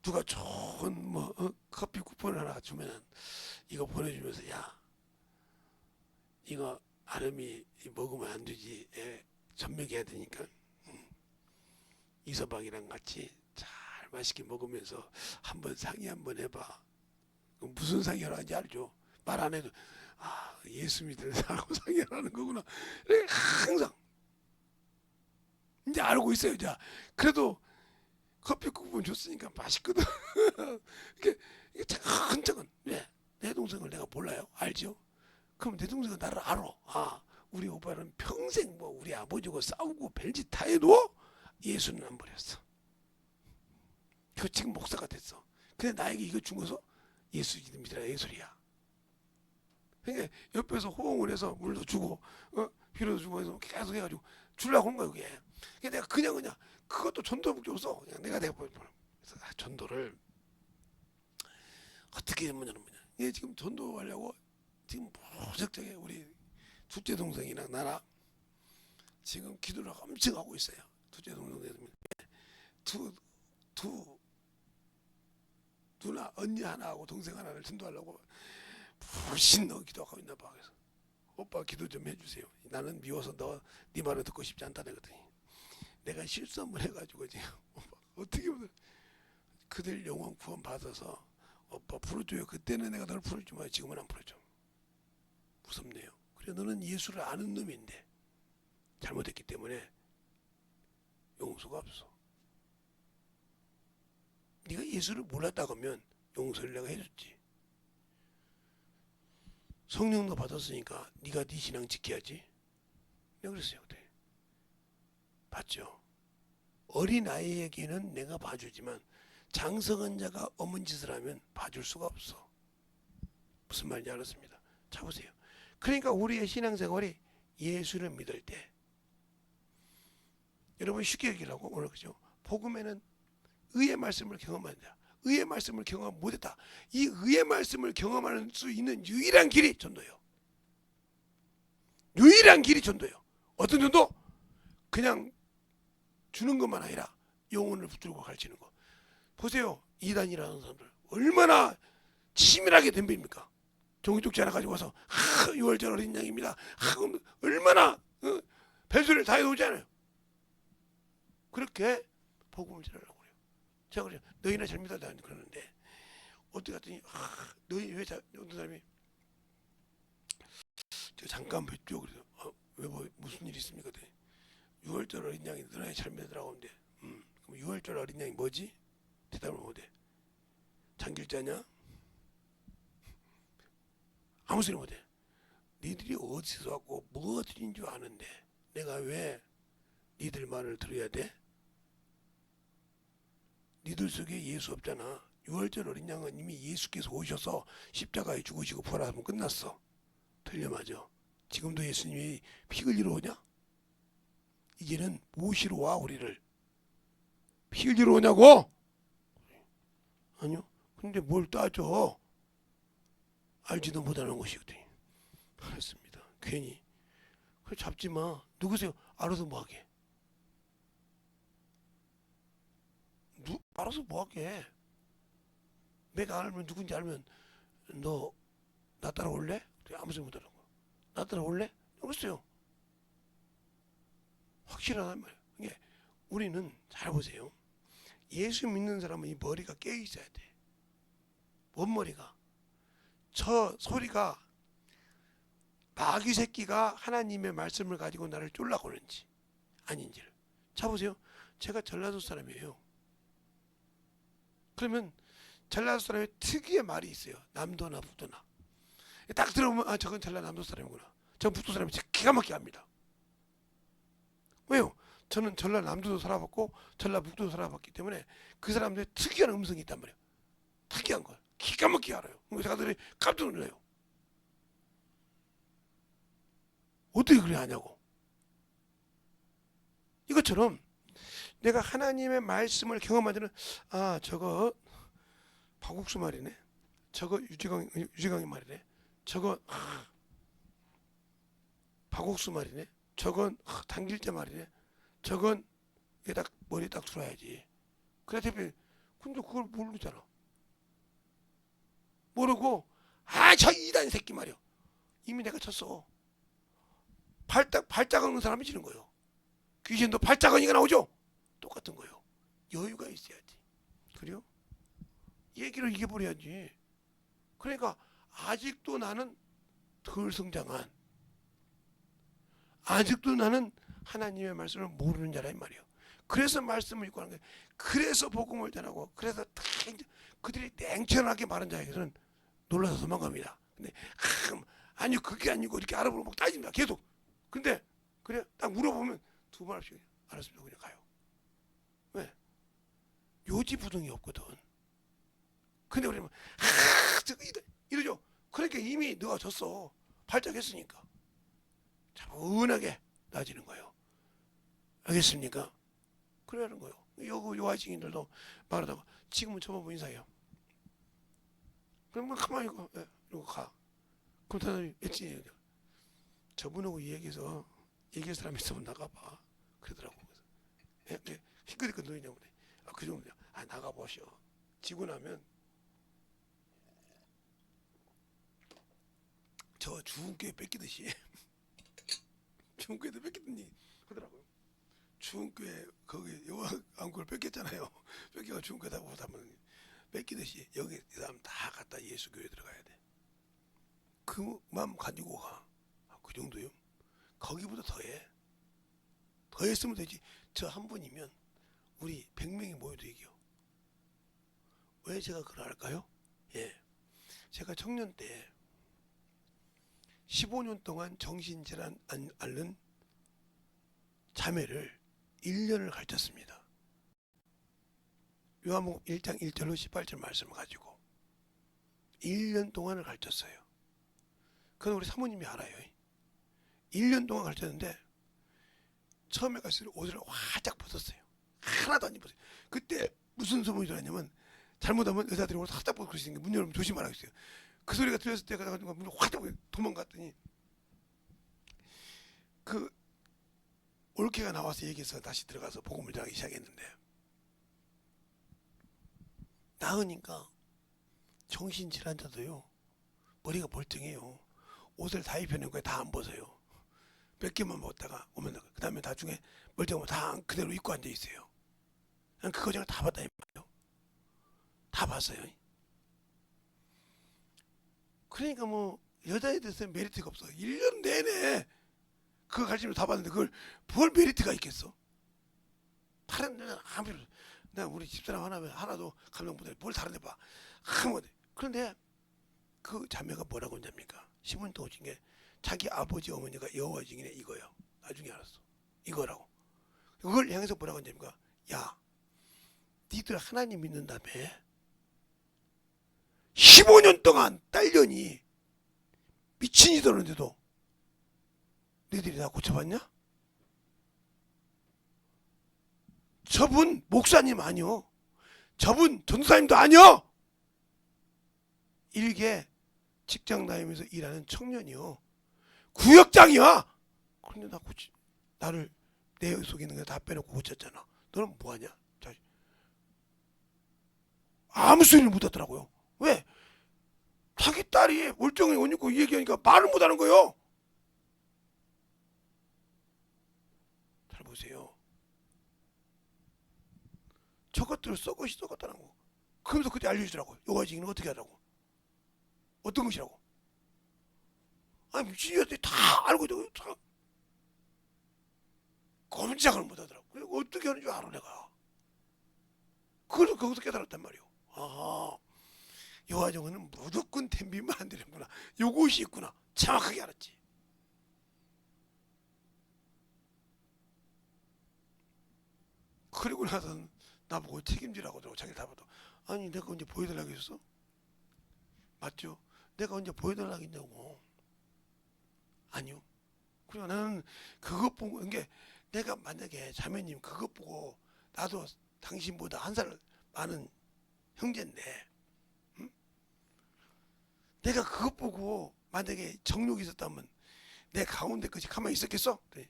누가 좋은 커피 쿠폰 하나 주면은 이거 보내주면서 야 이거 아름이 먹으면 안 되지. 전맥해야 되니까 이서방이랑 같이 잘 맛있게 먹으면서 한번 상의 한번 해봐. 무슨 상의를 하는지 알죠? 말 안 해도 예수 믿는 사람하고 상의를 하는 거구나. 항상 이제 알고 있어요. 자 그래도 커피 쿠폰 줬으니까 맛있거든. 이게 차근차근. 왜? 내 동생을 내가 몰라요? 알죠? 그럼 내 동생은 나를 알아. 우리 오빠는 평생 우리 아버지하고 싸우고 별짓 다 해도 예수는 안 버렸어. 그 지금 목사가 됐어. 근데 나에게 이거 준 거서 예수 믿으라 이 소리야. 그러니까 옆에서 호응을 해서 물도 주고 비료도 주고 해서 계속 해가지고 주려고 하는 거야 그게. 내가 그냥 그것도 전도밖에 없어. 그냥 내가 그래서 전도를 어떻게 하면 얘 지금 전도하려고 지금 무적적에 우리 둘째 동생이랑 나랑 지금 기도를 엄청 하고 있어요. 둘째 동생 누나 언니 하나하고 동생 하나를 전도하려고 불신 넣어 기도하고 있나 봐. 그래서 오빠 기도 좀 해주세요. 나는 미워서 네 말을 듣고 싶지 않다 그랬더니 내가 실수 한번 해가지고 지금 오빠 어떻게 보면 그들 영혼 구원 받아서 오빠 풀어줘요. 그때는 내가 널 풀어주면 지금은 안 풀어줘. 무섭네요. 그래 너는 예수를 아는 놈인데 잘못했기 때문에 용서가 없어. 네가 예수를 몰랐다고 하면 용서를 내가 해줬지. 성령도 받았으니까 네가 네 신앙 지켜야지. 내가 그랬어요 그때. 봤죠? 어린아이에게는 내가 봐주지만 장성한 자가 어문 짓을 하면 봐줄 수가 없어. 무슨 말인지 알았습니다. 자 보세요. 그러니까 우리의 신앙생활이 예수를 믿을 때 여러분 쉽게 얘기하고 오늘 그죠? 복음에는 의의 말씀을 경험한다. 의의 말씀을 경험 못했다. 이 의의 말씀을 경험할 수 있는 유일한 길이 전도예요. 유일한 길이 전도예요. 어떤 전도? 그냥 주는 것만 아니라 영혼을 붙들고 가르치는 거. 보세요. 이단이라는 사람들 얼마나 치밀하게 덤빕니까? 종이쪽지 하나 가지고 와서 6월절 어린 양입니다. 얼마나 별소리를 다 해놓잖아요. 그렇게 복음을 전하려고 그래요. 제가 그래요. 너희나 잘 믿어야 그러는데 어떻게 갔더니 너희 왜 어떤 사람이 저 잠깐 뵙죠. 그래서 왜 무슨 일 있습니까? 6월절 어린 양이 너희 잘 믿으라고 하는데 그럼 6월절 어린 양이 뭐지? 대답을 못해. 장길자냐? 아무 소리 못해. 니들이 어디서 왔고 뭐 드린 줄 아는데 내가 왜 니들 말을 들어야 돼? 니들 속에 예수 없잖아. 6월절 어린 양은 이미 예수께서 오셔서 십자가에 죽으시고 부활하면 끝났어. 틀려 맞아. 지금도 예수님이 피 흘리러 오냐? 이제는 모시러 와 우리를. 피 흘리러 오냐고? 아니요. 근데 뭘 따져? 알지도 못하는 것이거든요. 알았습니다. 괜히 그래 잡지 마. 누구세요? 알아서 뭐하게. 알아서 뭐하게. 내가 알면 누군지 알면 너 나 따라올래? 아무 소리 못하는 거. 나 따라올래? 그랬어요. 확실하단 말이에요. 이게 우리는 잘 보세요. 예수 믿는 사람은 이 머리가 깨어 있어야 돼. 뭔 머리가? 저 소리가 마귀 새끼가 하나님의 말씀을 가지고 나를 쫄라고 하는지 아닌지를. 자 보세요. 제가 전라도 사람이에요. 그러면 전라도 사람의 특유의 말이 있어요. 남도나 북도나. 딱 들어보면 저건 전라남도 사람이구나. 저건 북도 사람이 기가 막히게 합니다. 왜요? 저는 전라남도도 살아봤고 전라북도도 살아봤기 때문에 그 사람들의 특이한 음성이 있단 말이에요. 특이한 걸 기가 막히게 알아요. 제가 들으니 깜짝 놀라요. 어떻게 그래 하냐고. 이것처럼 내가 하나님의 말씀을 경험한 데는 저거 박국수 말이네. 저거 유지강의 말이네. 저거 박옥수 말이네. 저건 당길자 말이네. 저건 딱 머리에 딱 들어야지. 그래 대표. 근데 그걸 모르잖아. 모르고 저 이단 새끼 말이야. 이미 내가 쳤어. 발작하는 사람이 지는 거예요. 귀신도 발작하니까 나오죠. 똑같은 거예요. 여유가 있어야지. 그래요? 얘기를 이겨버려야지. 그러니까 아직도 나는 덜 성장한, 아직도 나는 하나님의 말씀을 모르는 자란 말이에요. 그래서 말씀을 읽고 하는 거예요. 그래서 복음을 전하고, 그래서 그들이 냉철하게 말한 자에게서는 놀라서 도망갑니다. 근데 아니 그게 아니고 이렇게 알아보고 막 따집니다. 계속. 근데 그래 딱 물어보면 두 번 할씩 알았습니다. 그냥 가요. 왜? 요지부동이 없거든. 근데 우리는 이러죠. 그러니까 이미 너가 졌어. 발작했으니까. 차분하게 따지는 거예요. 알겠습니까? 그러는 거예요. 요 아이징인들도 말하다가 지금은 저보고 인사해요. 그럼 가만히 있고 이러고 가. 그럼 사람이 엣지 저분하고 얘기해서 얘기할 사람이 있으면 나가봐. 그러더라고. 시끄럽게 너희냐고. 그 정도냐. 나가보시오. 지고 나면 저 죽은 게 뺏기듯이 죽은 게도 뺏기더니 하더라고요. 주은교회 거기 여호와 왕국을 뺏겼잖아요. 뺏겨가 주은교회다 보면 뺏기듯이 여기 이 사람 다 갖다 예수 교회 들어가야 돼. 그 마음 가지고 가. 그 정도요. 거기보다 더해. 더했으면 되지. 저 한 분이면 우리 100명이 모여도 이겨. 왜 제가 그걸 할까요? 예. 제가 청년 때 15년 동안 정신질환 앓는 자매를 1년을 가르쳤습니다. 요한복음 1장 1절로 18절 말씀을 가지고 1년 동안을 가르쳤어요. 그건 우리 사모님이 알아요. 1년 동안 가르쳤는데 처음에 갔을 때 옷을 화짝 벗었어요. 하나도 안 입었어요. 그때 무슨 소문이 들었냐면 잘못하면 의사들이 옷을 화짝 벗고 그러시는 게 문 열면 조심하라고 했어요. 그 소리가 들렸을 때 가가지고 문을 화짝 벗고 도망갔더니 그 올케가 나와서 얘기해서 다시 들어가서 복음을 전하기 시작했는데 나으니까 정신질환자도요 머리가 멀쩡해요. 옷을 다 입혀놓은 거에 다 안 벗어요. 몇 개만 벗다가 오면 그 다음에 나중에 멀쩡하면 다 그대로 입고 앉아 있어요. 난 그 과정을 다 봤다 이 말이에요. 다 봤어요. 그러니까 뭐 여자에 대해서는 메리트가 없어. 1년 내내 그거 가르치면 다 봤는데 그걸 뭘 메리트가 있겠어? 다른 데는 아무리 내가 우리 집사람 하나도 감동 못해. 뭘 다른 데 봐. 아무것도. 그런데 그 자매가 뭐라고 했냐니까 10년 동안 오신 게 자기 아버지 어머니가 여호와 증인에 이거요. 나중에 알았어. 이거라고. 그걸 향해서 뭐라고 했냐니까 야 니들 하나님 믿는다며 15년 동안 딸년이 미친이 되는데도 너희들이 다 고쳐봤냐? 저분 목사님 아니요. 저분 전도사님도 아니요. 일개 직장 다니면서 일하는 청년이요. 구역장이야. 그런데 나를 내 속에 있는 거 다 빼놓고 고쳤잖아. 너는 뭐하냐? 아무 소리를 못하더라고요. 왜? 자기 딸이 멀쩡히 옷 입고 얘기하니까 말을 못하는 거예요. 잘 보세요. 저것들을 썩었다는 거. 그러면서 그때 알려주더라고요. 여호와 증인은 어떻게 하라고. 어떤 것이라고. 아니 미친년들이 다 알고 있다고. 다 꼼짝을 못하더라고. 그래 어떻게 하는 줄 알아 내가. 그래서 거기서 깨달았단 말이오. 아 여호와 증인은 무조건 덤비면 안 되는구나. 요것이 있구나. 정확하게 알았지. 그리고 나서는 나보고 책임지라고 하더라고. 자기를 다 봐도. 아니 내가 언제 보여달라고 했어? 맞죠? 내가 언제 보여달라고 했냐고. 아니요. 그리고 나는 그것 보고 이게 내가 만약에 자매님 그것 보고 나도 당신보다 한 살 많은 형제인데 응? 내가 그것 보고 만약에 정욕이 있었다면 내 가운데 것이 가만히 있었겠어? 네.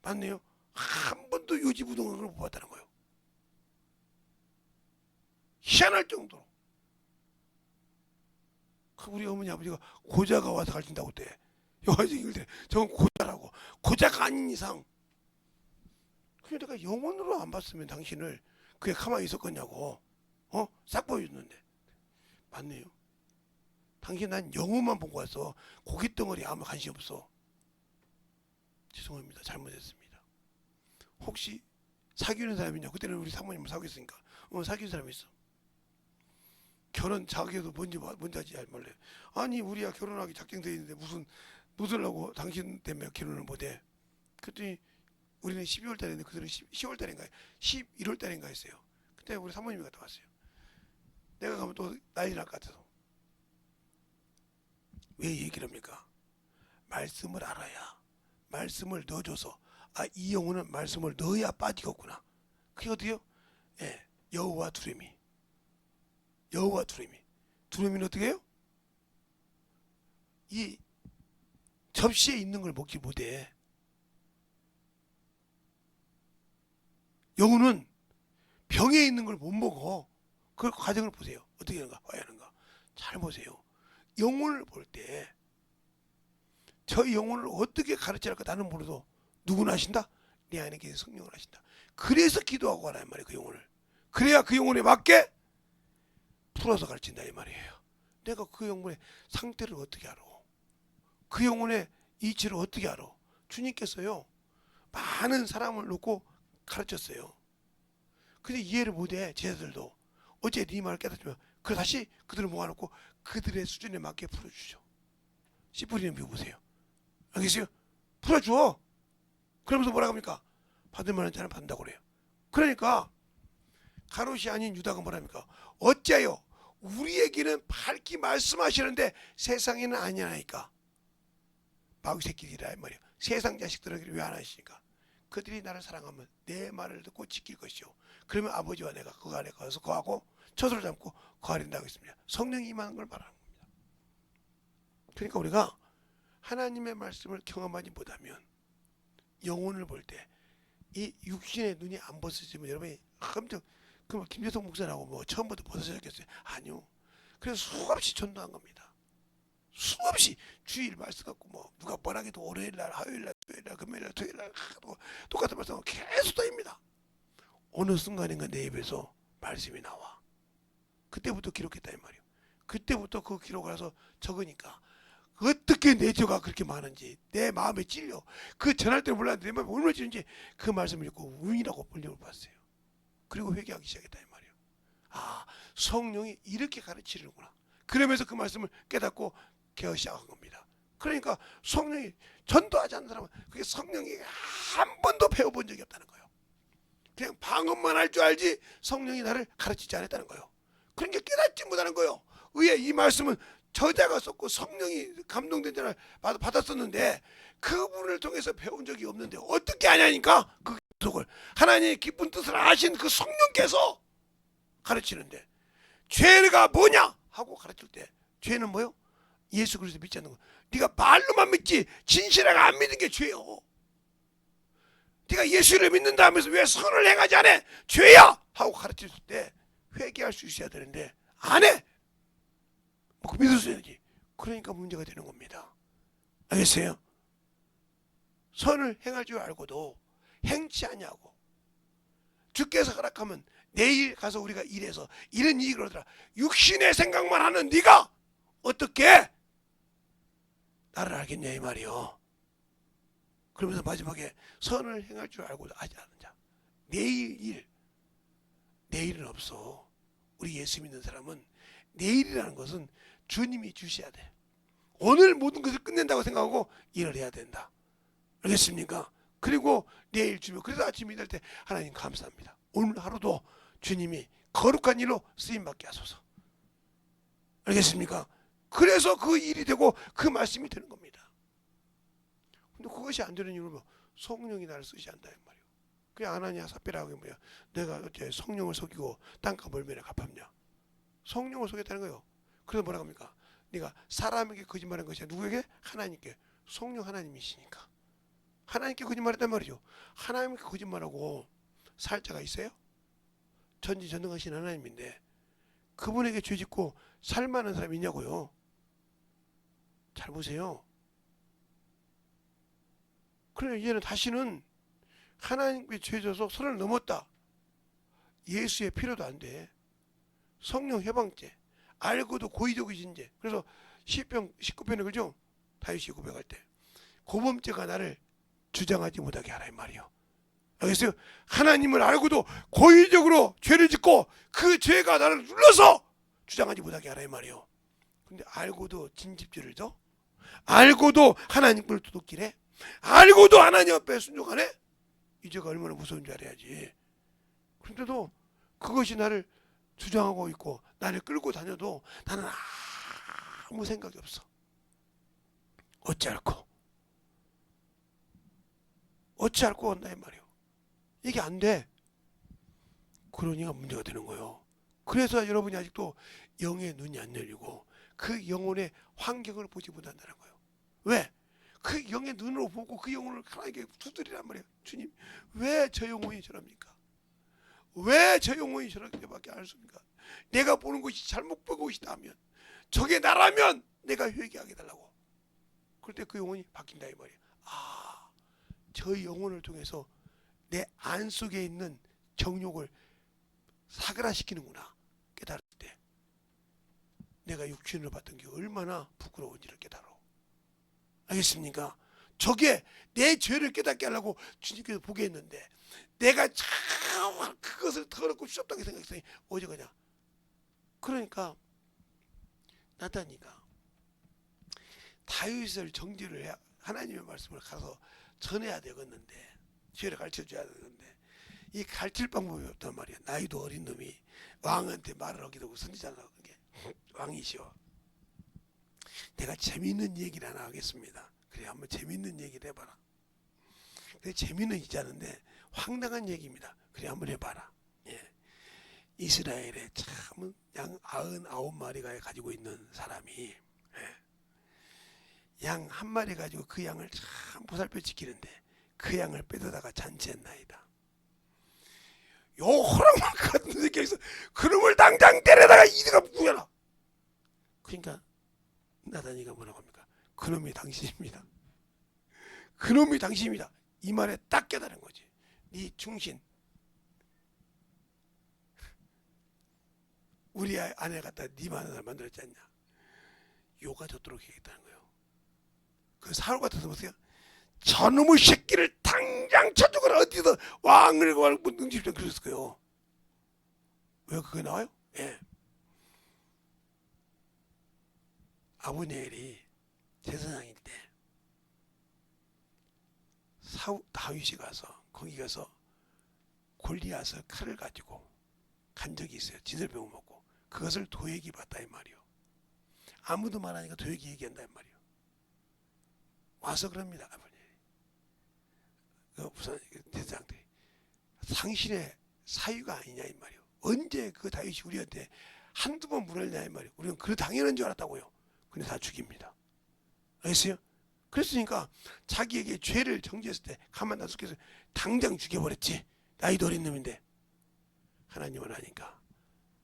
맞네요. 한 번도 요지부동을 못 봤다는 거예요. 희한할 정도로. 우리 어머니 아버지가 고자가 와서 가르친다고 그때 여화증인들 저건 고자라고. 고자가 아닌 이상 그래 내가 영혼으로 안 봤으면 당신을 그게 가만히 있었겠냐고. 싹 보여줬는데. 맞네요. 당신 난 영혼만 보고 왔어. 고깃덩어리 아무 관심 없어. 죄송합니다. 잘못했습니다. 혹시 사귀는 사람이 있냐? 그때는 우리 사모님을 사귀었으니까 사귀는 사람이 있어. 결혼 자기도 뭔지 하지 말래. 아니 우리야 결혼하기 작정돼 있는데 무슨라고 당신 때문에 결혼을 못해. 그랬더니 우리는 12월 달인데 그들은 10월 달인가 11월 달인가 했어요. 그때 우리 사모님이 갔다 왔어요. 내가 가면 또 난리 날 것 같아서. 왜 얘기를 합니까? 말씀을 알아야 말씀을 넣어줘서 이 영혼은 말씀을 넣어야 빠지겠구나. 그게 어디요? 예, 여호와 두려미. 여호와 두려미는 어떻게 해요? 이 접시에 있는 걸 먹지 못해. 영혼은 병에 있는 걸 못 먹어. 그 과정을 보세요. 어떻게 하는가 봐야 하는가. 잘 보세요. 영혼을 볼 때 저 영혼을 어떻게 가르치랄까 나는 모르도 누구나 아신다? 내 안에 계신 성령을 하신다. 그래서 기도하고 가라 이 말이에요. 그 영혼을. 그래야 그 영혼에 맞게 풀어서 가르친다 이 말이에요. 내가 그 영혼의 상태를 어떻게 알아? 그 영혼의 이치를 어떻게 알아? 주님께서요 많은 사람을 놓고 가르쳤어요. 근데 이해를 못해 제자들도. 어째 네 말을 깨닫으면 그 다시 그들을 모아놓고 그들의 수준에 맞게 풀어주죠. 씨 뿌리는 비 보세요. 알겠어요? 풀어줘. 그러면서 뭐라고 합니까? 받을 만한 자는 받는다고 그래요. 그러니까 가롯이 아닌 유다가 뭐랍니까? 어째요? 우리에게는 밝히 말씀하시는데 세상에는 아니하니까. 마귀 새끼들이라 말이에요. 세상 자식들에게 왜 안 하시니까? 그들이 나를 사랑하면 내 말을 듣고 지킬 것이요. 그러면 아버지와 내가 그 안에 가서 거하고 저들을 잡고 거하린다고 했습니다. 성령이 임하는 걸 말하는 겁니다. 그러니까 우리가 하나님의 말씀을 경험하지 못하면 영혼을 볼 때 이 육신의 눈이 안 벗어지면 여러분이 엄청 그럼 김재성 목사라고 뭐 처음부터 벗어졌겠어요? 아니요. 그래서 수없이 전도한 겁니다. 수없이 주일 말씀 갖고 뭐 누가 뭐라 해도 월요일날, 화요일날, 수요일날, 금요일날, 토요일날 똑같은 말씀을 계속 떠입니다. 어느 순간인가 내 입에서 말씀이 나와. 그때부터 기록했다 이 말이에요. 그때부터 그 기록을 해서 적으니까 어떻게 내 죄가 그렇게 많은지 내 마음에 찔려. 그 전할 때는 몰랐는데 내 마음에 얼마나 찔는지 그 말씀을 읽고 운이라고 불림을 받았어요. 그리고 회개하기 시작했다 이 말이에요. 아, 성령이 이렇게 가르치는구나. 그러면서 그 말씀을 깨닫고 개어 시작한 겁니다. 그러니까 성령이 전도하지 않는 사람은 그게 성령이 한 번도 배워본 적이 없다는 거예요. 그냥 방언만 할 줄 알지 성령이 나를 가르치지 않았다는 거예요. 그러니까 깨닫지 못하는 거예요. 왜 이 말씀은 저자가 썼고 성령이 감동된 자를 받았었는데 그분을 통해서 배운 적이 없는데 어떻게 아냐니까 그 속을 하나님의 기쁜 뜻을 아신 그 성령께서 가르치는데 죄가 뭐냐 하고 가르칠 때 죄는 뭐요? 예수 그리스도 믿지 않는 거. 네가 말로만 믿지 진실하게 안 믿는 게 죄요. 네가 예수를 믿는다 하면서 왜 선을 행하지 않아? 죄야! 하고 가르칠 때 회개할 수 있어야 되는데 안 해. 뭐 믿었어야지. 그러니까 문제가 되는 겁니다. 알겠어요? 선을 행할 줄 알고도 행치 않냐고. 주께서 허락하면 내일 가서 우리가 일해서 이런 일이 그러더라. 육신의 생각만 하는 네가 어떻게 나를 알겠냐 이 말이요. 그러면서 마지막에 선을 행할 줄 알고도 하지 않는 자. 내일은 없어. 우리 예수 믿는 사람은 내일이라는 것은 주님이 주셔야 돼. 오늘 모든 것을 끝낸다고 생각하고 일을 해야 된다. 알겠습니까? 그리고 내일 주면 그래서 아침에 일할 때 하나님 감사합니다. 오늘 하루도 주님이 거룩한 일로 쓰임받게 하소서. 알겠습니까? 그래서 그 일이 되고 그 말씀이 되는 겁니다. 근데 그것이 안 되는 이유는 뭐 성령이 나를 쓰지 않다 이 말이에요. 그게 아나니아 삽비라고 뭐야? 내가 어째 성령을 속이고 땅값 얼마나 갚았냐? 성령을 속였다는 거예요. 그래서 뭐라고 합니까? 네가 사람에게 거짓말한 것이 아니라 누구에게? 하나님께. 성령 하나님이시니까. 하나님께 거짓말했단 말이죠. 하나님께 거짓말하고 살 자가 있어요? 전지전능하신 하나님인데 그분에게 죄 짓고 살만한 사람이 있냐고요. 잘 보세요. 그래 이제는 다시는 하나님께 죄 져서 선을 넘었다. 예수의 필요도 안 돼. 성령 해방죄. 알고도 고의적이신 죄. 그래서 시편 19편에 그죠? 다윗이 고백할 때 고범죄가 나를 주장하지 못하게 하라 이 말이요. 알겠어요? 하나님을 알고도 고의적으로 죄를 짓고 그 죄가 나를 눌러서 주장하지 못하게 하라 이 말이요. 근데 알고도 진집죄를 져? 알고도 하나님 걸 도둑질해? 알고도 하나님 앞에 순종하네? 이 죄가 얼마나 무서운 줄 알아야지. 그런데도 그것이 나를 주장하고 있고 나를 끌고 다녀도 나는 아무 생각이 없어. 어찌할꼬 온다 이 말이요. 이게 안 돼. 그러니까 문제가 되는 거예요. 그래서 여러분이 아직도 영의 눈이 안 열리고 그 영혼의 환경을 보지 못한다는 거예요. 왜? 그 영의 눈으로 보고 그 영혼을 하나님께 두드리란 말이에요. 주님 왜 저 영혼이 저럽니까? 왜 저 영혼이 저렇게밖에 안 습니까? 내가 보는 것이 잘못 보고 있다면 저게 나라면 내가 회개하게 달라고. 그럴 때 그 영혼이 바뀐다 이 말이에요. 아, 저 영혼을 통해서 내 안 속에 있는 정욕을 사그라시키는구나 깨달을 때 내가 육신으로 봤던 게 얼마나 부끄러운지를 깨달아. 알겠습니까? 저게 내 죄를 깨닫게 하려고 주님께서 보게 했는데 내가 참 그것을 더럽고 수없다고 생각했더니 어제 그냥 그러니까 나타니까 다윗을 정죄를 해야 하나님의 말씀을 가서 전해야 되겠는데 죄를 가르쳐줘야 되는데 이 가르칠 방법이 없단 말이야. 나이도 어린 놈이 왕한테 말을 하기도 하고 선지자라고 게 왕이시여. 내가 재미있는 얘기를 하나 하겠습니다. 그래 한번 재미있는 얘기를 해봐라. 근데 재미는 있지 않은데 황당한 얘기입니다. 그래 한번 해봐라. 예. 이스라엘에 참 양 99마리가 가지고 있는 사람이 예. 양 한 마리 가지고 그 양을 참 보살펴 지키는데 그 양을 빼다가 잔치했나이다. 요 호랑만 같은 새끼에서 그놈을 당장 때려다가 이리가 구해라. 그러니까 나단이가 뭐라고 합니까? 그놈이 당신입니다. 그놈이 당신입니다. 이 말에 딱 깨달은 거지. 네 충신 우리 아내 갖다 네 마누라 만들었지 않냐. 요가 젖도록 해야겠다는 거예요. 그 사울 같아서 보세요. 저놈의 새끼를 당장 쳐주거라. 어디서 왕을 구하고 능집장 그랬을 거예요. 왜 그게 나와요? 예. 아브넬이 제사장일 때 다윗이 가서 거기 가서 골리앗을 칼을 가지고 간 적이 있어요. 진설병을 먹고 그것을 도액이 봤다 이 말이요. 아무도 말하니까 도액이 얘기한다 이 말이요. 와서 그럽니다. 아버님. 그 부산 제사장들이 당신의 사유가 아니냐 이 말이요. 언제 그 다윗이 우리한테 한두 번 물었냐 이 말이요. 우리는 그 당연한 줄 알았다고요. 근데 다 죽입니다. 알겠어요? 그랬으니까 자기에게 죄를 정죄했을 때 가만 놔두겠어 당장 죽여버렸지. 나이도 어린 놈인데 하나님은 하니까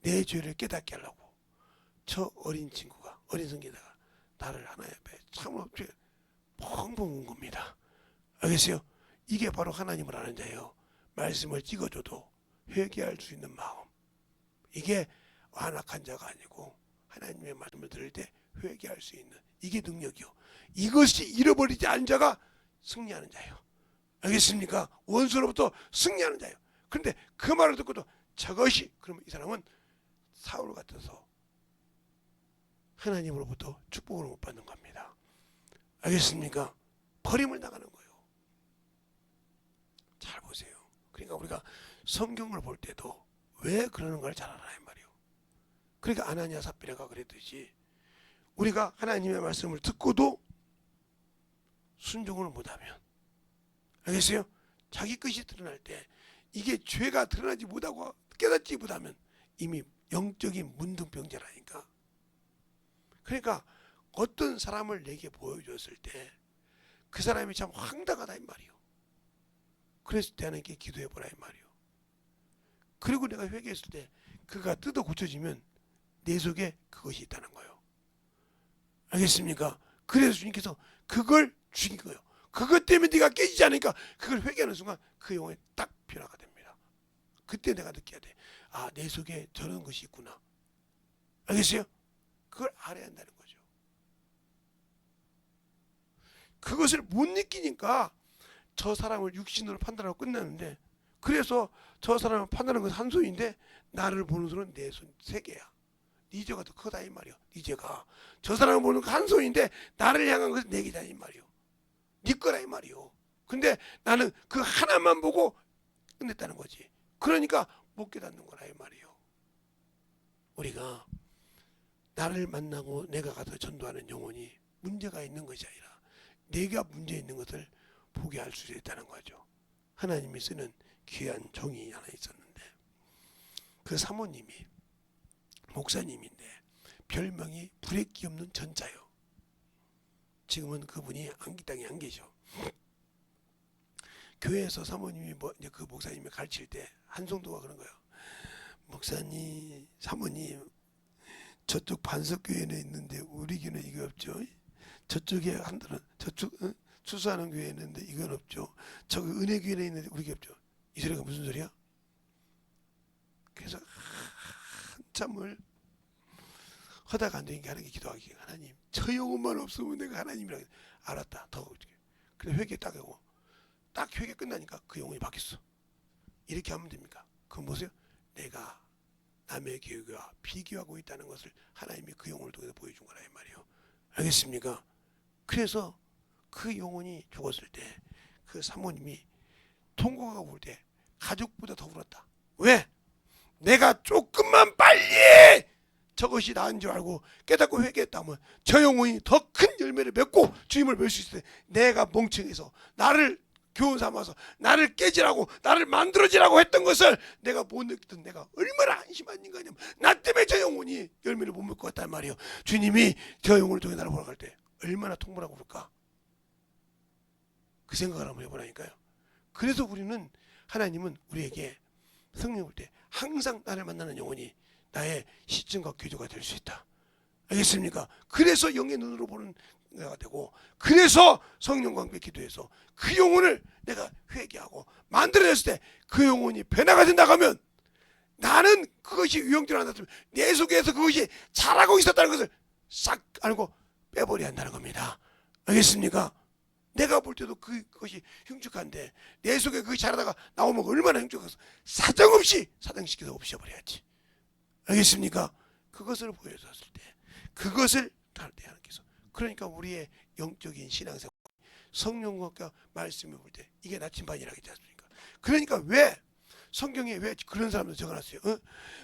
내 죄를 깨닫게 하려고 저 어린 친구가 어린 성기다가 나를 하나님 앞에 참으로 펑펑 운 겁니다. 알겠어요? 이게 바로 하나님을 아는 자예요. 말씀을 찍어줘도 회개할 수 있는 마음. 이게 완악한 자가 아니고 하나님의 말씀을 들을 때 회개할 수 있는 이게 능력이요. 이것이 잃어버리지 않은 자가 승리하는 자예요. 알겠습니까? 원수로부터 승리하는 자예요. 그런데 그 말을 듣고도 저것이 그러면 이 사람은 사울 같아서 하나님으로부터 축복을 못 받는 겁니다. 알겠습니까? 버림을 나가는 거예요. 잘 보세요. 그러니까 우리가 성경을 볼 때도 왜 그러는 걸 잘 알아야 말이에요. 그러니까 아나니아 삽비라가 그랬듯이 우리가 하나님의 말씀을 듣고도 순종을 못하면 알겠어요? 자기 것이 드러날 때 이게 죄가 드러나지 못하고 깨닫지 못하면 이미 영적인 문둥병자라니까. 그러니까 어떤 사람을 내게 보여줬을 때 그 사람이 참 황당하다 이 말이요. 그랬을 때 하나님께 기도해보라 이 말이요. 그리고 내가 회개했을 때 그가 뜯어 고쳐지면 내 속에 그것이 있다는 거예요. 알겠습니까? 그래서 주님께서 그걸 주신 거예요. 그것 때문에 네가 깨지지 않으니까 그걸 회개하는 순간 그 영혼이 딱 변화가 됩니다. 그때 내가 느껴야 돼. 아, 내 속에 저런 것이 있구나. 알겠어요? 그걸 알아야 한다는 거죠. 그것을 못 느끼니까 저 사람을 육신으로 판단하고 끝나는데 그래서 저 사람을 판단하는 것은 한 손인데 나를 보는 손은 내 손 세 개야. 네 죄가 더 크다 이 말이야. 네 죄가 저 사람을 보는 거 한 손인데 나를 향한 것은 네 개다 이 말이요. 네 거라 이 말이요. 근데 나는 그 하나만 보고 끝냈다는 거지. 그러니까 못 깨닫는 거라 이 말이요. 우리가 나를 만나고 내가 가서 전도하는 영혼이 문제가 있는 것이 아니라 내가 문제 있는 것을 보게 할 수 있다는 거죠. 하나님이 쓰는 귀한 종이 하나 있었는데 그 사모님이 목사님인데 별명이 불의기 없는 전자요. 지금은 그분이 땅에 안 계셔. 교회에서 사모님이 이제 그 목사님이 가르칠 때 한송도가 그런 거예요. 목사님, 사모님, 저쪽 반석교회는 있는데 우리 교회는 이거 없죠. 저쪽에 한들은 저쪽 추수하는 교회는 있는데 이건 없죠. 저기 은혜교회는 있는데 우리 게 없죠. 이 소리가 무슨 소리야? 그래서 한참을 하다가 안 되니까 하는 게 기도하기. 하나님, 저 영혼만 없으면 내가 하나님이라. 알았다. 더 그래 회개 딱 하고 딱 회개 끝나니까 그 영혼이 바뀌었어. 이렇게 하면 됩니까? 그건 뭐세요? 내가 남의 교육과 비교하고 있다는 것을 하나님이 그 영혼을 통해서 보여준 거라 이 말이에요. 알겠습니까? 그래서 그 영혼이 죽었을 때 그 사모님이 통곡하고 울 때 가족보다 더 울었다. 왜? 내가 조금만 빨리 저것이 나은 줄 알고 깨닫고 회개했다면 저 영혼이 더 큰 열매를 맺고 주님을 뵐 수 있을 때 내가 멍청해서 나를 교훈 삼아서 나를 깨지라고 나를 만들어지라고 했던 것을 내가 못 느꼈던 내가 얼마나 한심한 인간이냐면 나 때문에 저 영혼이 열매를 못 맺고 갔단 말이에요. 주님이 저 영혼을 통해 나를 보러 갈 때 얼마나 통보라고 그럴까? 그 생각을 한번 해보라니까요. 그래서 우리는 하나님은 우리에게 성령 올 때 항상 나를 만나는 영혼이 나의 시점과 교조가 될 수 있다. 알겠습니까? 그래서 영의 눈으로 보는 내가 되고 그래서 성령과 함께 기도해서 그 영혼을 내가 회개하고 만들어냈을 때 그 영혼이 변화가 된다고 하면 나는 그것이 유형대로 안 났으면 내 속에서 그것이 자라고 있었다는 것을 싹 알고 빼버려야 한다는 겁니다. 알겠습니까? 내가 볼 때도 그것이 흉측한데 내 속에 그것이 자라다가 나오면 얼마나 흉측해서 사정없이 사정시켜서 없애버려야지. 알겠습니까? 그것을 보여줬을 때 그것을 다룰 때 하나님께서 그러니까 우리의 영적인 신앙생활 성령과 말씀을 볼 때 이게 나침반이라고 했지 않습니까? 그러니까 왜 성경에 왜 그런 사람들 적어놨어요?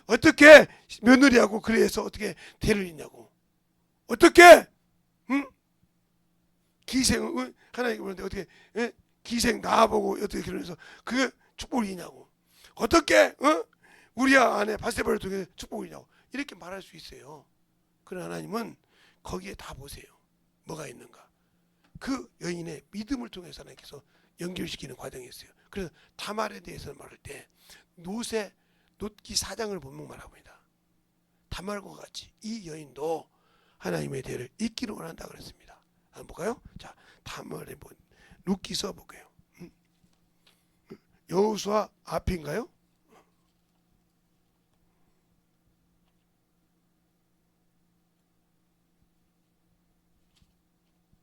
어떻게 며느리하고 그래서 어떻게 대를 잇냐고 어떻게 기생 하나님 그러는데 어떻게 기생 낳아보고 어떻게 그러면서 그 축복을 이냐고 어떻게 우리 아내 바세바를 통해 축복을 이냐고 이렇게 말할 수 있어요. 그러나 하나님은 거기에 다 보세요. 뭐가 있는가? 그 여인의 믿음을 통해서 하나님께서 연결시키는 과정이 있어요. 그래서 다말에 대해서 말할 때 놋기 4장을 보면 말합니다. 다말과 같이 이 여인도 하나님의 대를 잇기를 원한다 그랬습니다. 한번 볼까요? 자, 다말에 놋기 써볼게요. 여호수아 앞인가요?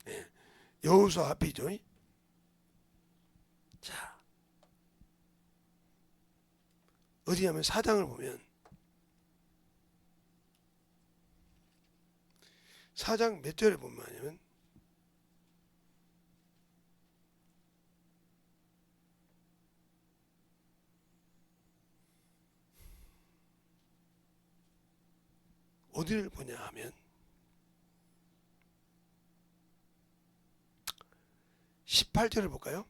네, 여호수아 앞이죠. 자, 어디냐면 4장을 보면 4장 몇 절에 보면 하냐면 어디를 보냐 하면 18절을 볼까요?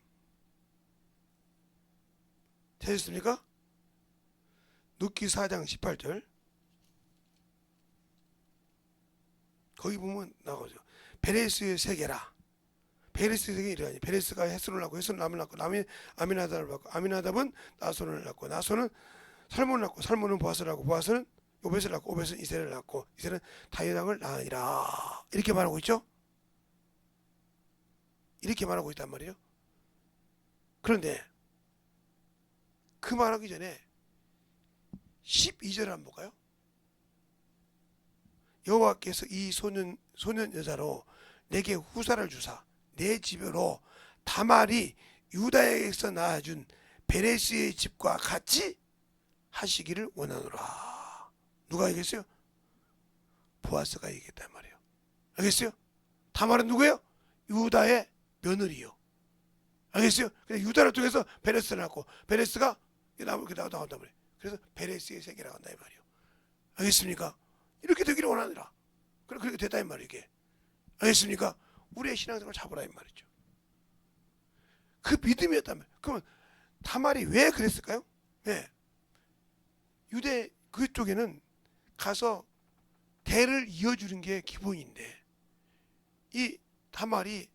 되셨습니까? 눕기 4장 18절 거기 보면 나오죠. 베레스의 세계라. 베레스의 세계 이러하니 베레스가 헤스론을 낳고 헤스론 남을 낳고 남이 아미나답을 낳고 아미나답은 나손을 낳고 나손은 살몬을 낳고 살몬은 보아스를 낳고 보아스는 오벳을 낳고 오벳은 이세를 낳고 이세는 다윗왕을 낳으니라. 이렇게 말하고 있죠. 이렇게 말하고 있단 말이에요. 그런데 그 말하기 전에 12절을 한번 볼까요? 여호와께서 이 소년 여자로 내게 후사를 주사 내 집으로 다말이 유다에게서 낳아준 베레스의 집과 같이 하시기를 원하노라. 누가 얘기했어요? 보아스가 얘기했단 말이에요. 알겠어요? 다말은 누구예요? 유다의 며느리요. 알겠어요? 근데 유다를 통해서 베레스를 낳고 베레스가 나온단 말이에요. 그래서 베레스의 세계라고 한다 이 말이에요. 알겠습니까? 이렇게 되기를 원하느라. 그렇게 됐다 이 말이에요. 이게. 알겠습니까? 우리의 신앙생활을 잡으라 이 말이죠. 그 믿음이었다면 그러면 다말이 왜 그랬을까요? 네. 유대 그쪽에는 가서 대를 이어주는 게 기본인데 이 다말이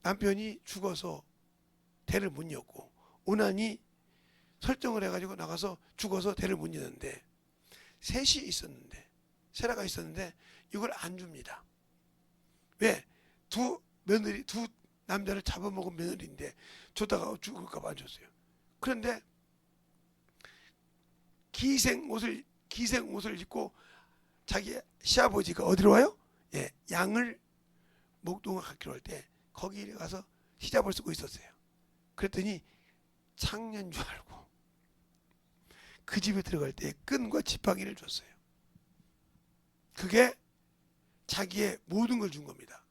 남편이 죽어서 대를 못 이었고 오난이 설정을 해가지고 나가서 죽어서 대를 못 이었는데 셋이 있었는데 세라가 있었는데 이걸 안 줍니다. 왜? 두 남자를 잡아먹은 며느리인데 줬다가 죽을까 봐 안 줬어요. 그런데 기생 옷을 입고 자기 시아버지가 어디로 와요? 예, 양을 목동을 갖기로 할 때 거기 가서 히잡을 쓰고 있었어요. 그랬더니 창녀인 줄 알고 그 집에 들어갈 때 끈과 지팡이를 줬어요. 그게 자기의 모든 걸 준 겁니다.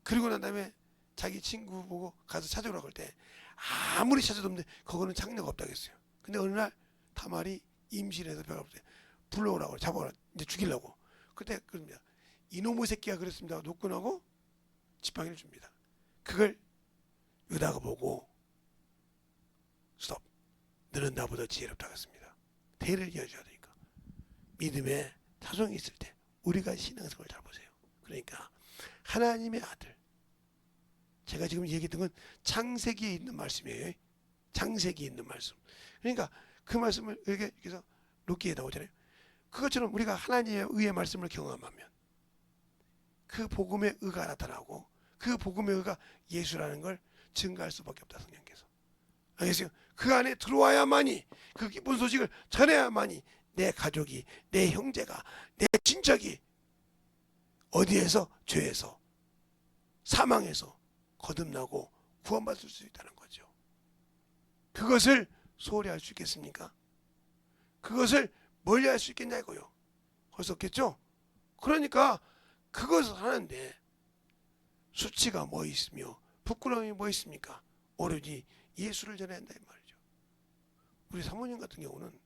그리고 난 다음에 자기 친구 보고 가서 찾아오라고 할 때 아무리 찾아도 없는데 그거는 창녀가 없다고 했어요. 근데 어느 날 다말이 임신해서 배가 없어요. 불러오라고 잡아오라 이제 죽이려고. 그때 그럽니다. 이놈의 새끼가 그랬습니다. 노끈하고 지팡이를 줍니다. 그걸 유다가 보고 스톱. 너는 나보다 지혜롭다고 했습니다. 대를 이어줘야 되니까. 믿음에 자성이 있을 때 우리가 신앙생활을 잘 보세요. 그러니까 하나님의 아들. 제가 지금 얘기했던 건 창세기에 있는 말씀이에요. 창세기에 있는 말씀. 그러니까 그 말씀을 이렇게 해서 룻기에 나오잖아요. 그것처럼 우리가 하나님의 의의 말씀을 경험하면 그 복음의 의가 나타나고 그 복음의 의가 예수라는 걸 증거할 수밖에 없다. 성령께서. 알겠어요? 그 안에 들어와야만이 그 기쁜 소식을 전해야만이 내 가족이, 내 형제가, 내 친척이 어디에서 죄에서 사망에서 거듭나고 구원받을 수 있다는 거죠. 그것을 소홀히 할 수 있겠습니까? 그것을 멀리 할 수 있겠냐고요. 할 수 없겠죠? 그러니까 그것을 하는데 수치가 뭐 있으며 부끄러움이 뭐 있습니까? 오로지 예수를 전해야 한다 이 말이죠. 우리 사모님 같은 경우는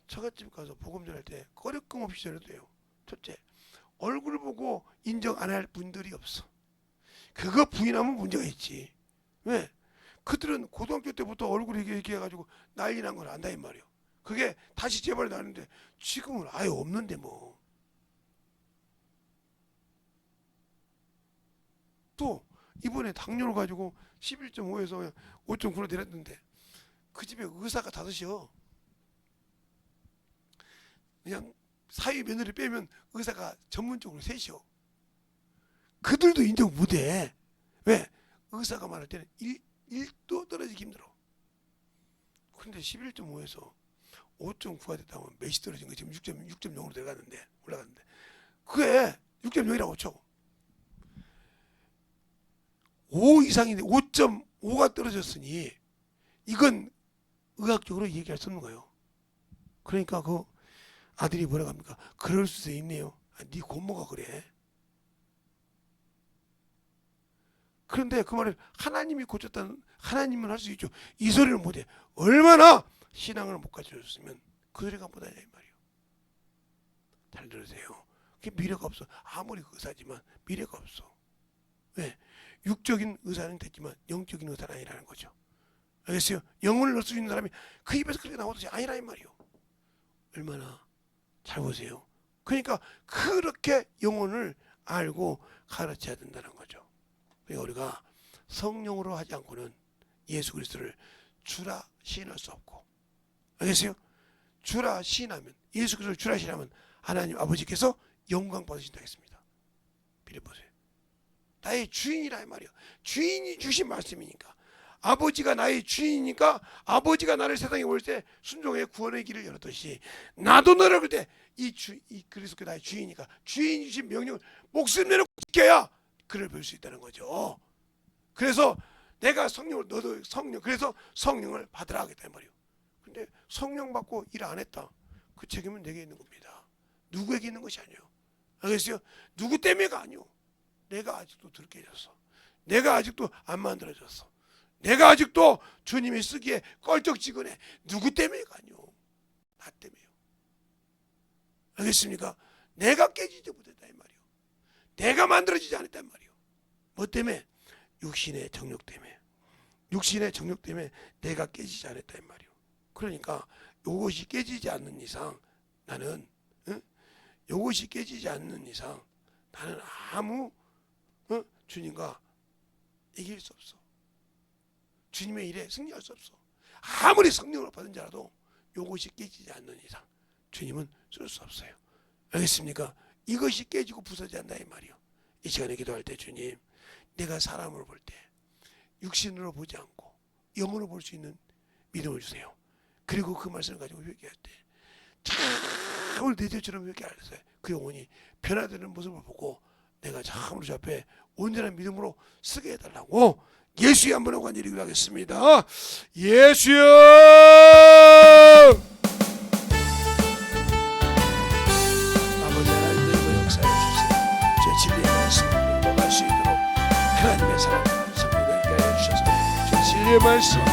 처갓집 가서 복음 전할 때 꺼리낌 없이 전해도 돼요. 첫째, 얼굴 보고 인정 안 할 분들이 없어. 그거 부인하면 문제가 있지. 왜? 그들은 고등학교 때부터 얼굴이 이렇게 해가지고 난리 난 걸 안다 이 말이에요. 그게 다시 재발이 나는데 지금은 아예 없는데 뭐. 또 이번에 당뇨를 가지고 11.5에서 5.9로 내렸는데 그 집에 의사가 다섯이요. 그냥 사위 며느리 빼면 의사가 전문적으로 셋이요. 그들도 인정 못해. 왜? 의사가 말할 때는 1도 떨어지기 힘들어. 그런데 11.5에서 5.9가 됐다 하면 몇이 떨어진 거 지금 6.0으로 들어갔는데 올라갔는데 그게 6.0이라고 쳐. 5 이상인데 5.5가 떨어졌으니 이건 의학적으로 얘기할 수 없는 거예요. 그러니까 그 아들이 뭐라고 합니까? 그럴 수도 있네요. 네 고모가 그래. 그런데 그 말을 하나님이 고쳤다는 하나님은 할 수 있죠. 이 소리를 못해. 얼마나 신앙을 못 가져줬으면 그 소리가 못하냐 이 말이에요. 잘 들으세요. 그게 미래가 없어. 아무리 의사지만 미래가 없어. 왜? 육적인 의사는 됐지만 영적인 의사는 아니라는 거죠. 알겠어요? 영혼을 넣을 수 있는 사람이 그 입에서 그렇게 나오듯이 아니라 이 말이에요. 얼마나 잘 보세요. 그러니까 그렇게 영혼을 알고 가르쳐야 된다는 거죠. 그러니까 우리가 성령으로 하지 않고는 예수 그리스도를 주라 시인할 수 없고, 알겠어요? 주라 시인하면, 예수 그리스도를 주라 시인하면 하나님 아버지께서 영광 받으신다 했습니다. 빌어보세요. 나의 주인이라 이 말이요. 주인이 주신 말씀이니까. 아버지가 나의 주인이니까 아버지가 나를 세상에 올 때 순종의 구원의 길을 열었듯이 나도 너를 그럴 때 이 그리스도가 나의 주인이니까 주인이 주신 명령을 목숨 내놓고 지켜야 그를 볼 수 있다는 거죠. 그래서 내가 성령을 너도 성령 그래서 성령을 받으라 하겠다 이 말이에요. 근데 성령 받고 일 안 했다. 그 책임은 내게 있는 겁니다. 누구에게 있는 것이 아니에요. 알겠어요? 누구 때문에가 아니요. 내가 아직도 들깨졌어. 내가 아직도 안 만들어졌어. 내가 아직도 주님이 쓰기에 껄쩍지근해. 누구 때문에가 아니요. 나 때문에요. 알겠습니까? 내가 깨지지 못했다 이 말이요. 내가 만들어지지 않았다 이 말이요. 뭐 때문에? 육신의 정욕 때문에. 육신의 정욕 때문에 내가 깨지지 않았다 이 말이요. 그러니까 이것이 깨지지 않는 이상 나는 이것이 깨지지 않는 이상 나는 아무 주님과 이길 수 없어. 주님의 일에 승리할 수 없어. 아무리 성령을 받은 자라도 이것이 깨지지 않는 이상 주님은 쓸 수 없어요. 알겠습니까? 이것이 깨지고 부서지지 않는다 이 말이요. 이 시간에 기도할 때 주님 내가 사람을 볼 때 육신으로 보지 않고 영으로 볼 수 있는 믿음을 주세요. 그리고 그 말씀을 가지고 회개할 때 참으로 내 죄처럼 회개하세요. 그 영혼이 변화되는 모습을 보고 내가 참으로 주 앞에 온전한 믿음으로 쓰게 해달라고 예수의 한번 하고 간절히 기도하겠습니다. 예수여, 아버지 하나님의 역사해 주세요. 제 진리의 말씀을 먹을 수 있도록 하나님의 사랑과 성령을 있게 하여 주셔서 제 진리의 말씀을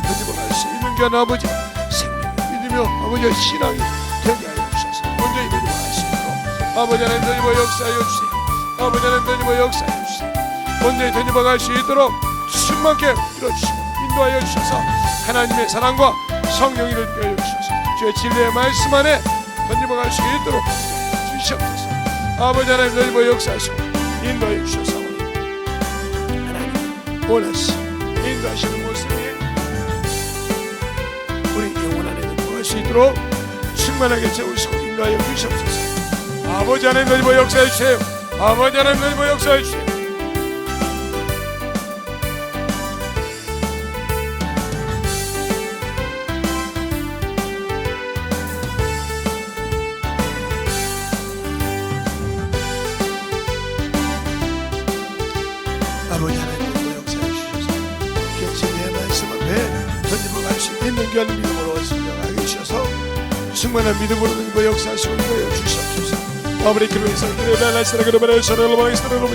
던져먹을 수 있는 게 아버지 생명을 믿으며 아버지의 신앙이 되게 하여 주셔서 온전히 던져먹을 수 있도록 아버지 하나님 던져먹을 역사하여 주세요. 아버지 하나님 던져먹을 역사하여 주세요. 온전히 던져먹을 수 있도록 충만케 이루어주시고 인도하여 주셔서 하나님의 사랑과 성령이 되게 하여 주셔서 주의 진리의 말씀 안에 던져먹을 수 있도록 주시옵소서. 아버지 하나님 던져먹을 역사하시고 인도하여 주셔서 하나님 원하시 인도하시는 모습이 우리 영혼 안에 던져먹을 수 있도록 충만하게 채우시고 인도하여 주시옵소서. 아버지 하나님 던져먹을 역사해 주세요. 아버지 하나님 던져먹을 역사해 주세요. 아버지 하나님 역사해 주셔서 진리의 말씀 앞에 던져먹을 수 있는 귀한 믿음으로 승리하게 주셔서 충만한 믿음으로 던져 역사하시고 인도하여 주시옵소서. 아버지 그리스도의 사랑으로 사랑으로 바라는 사랑으로 사랑으로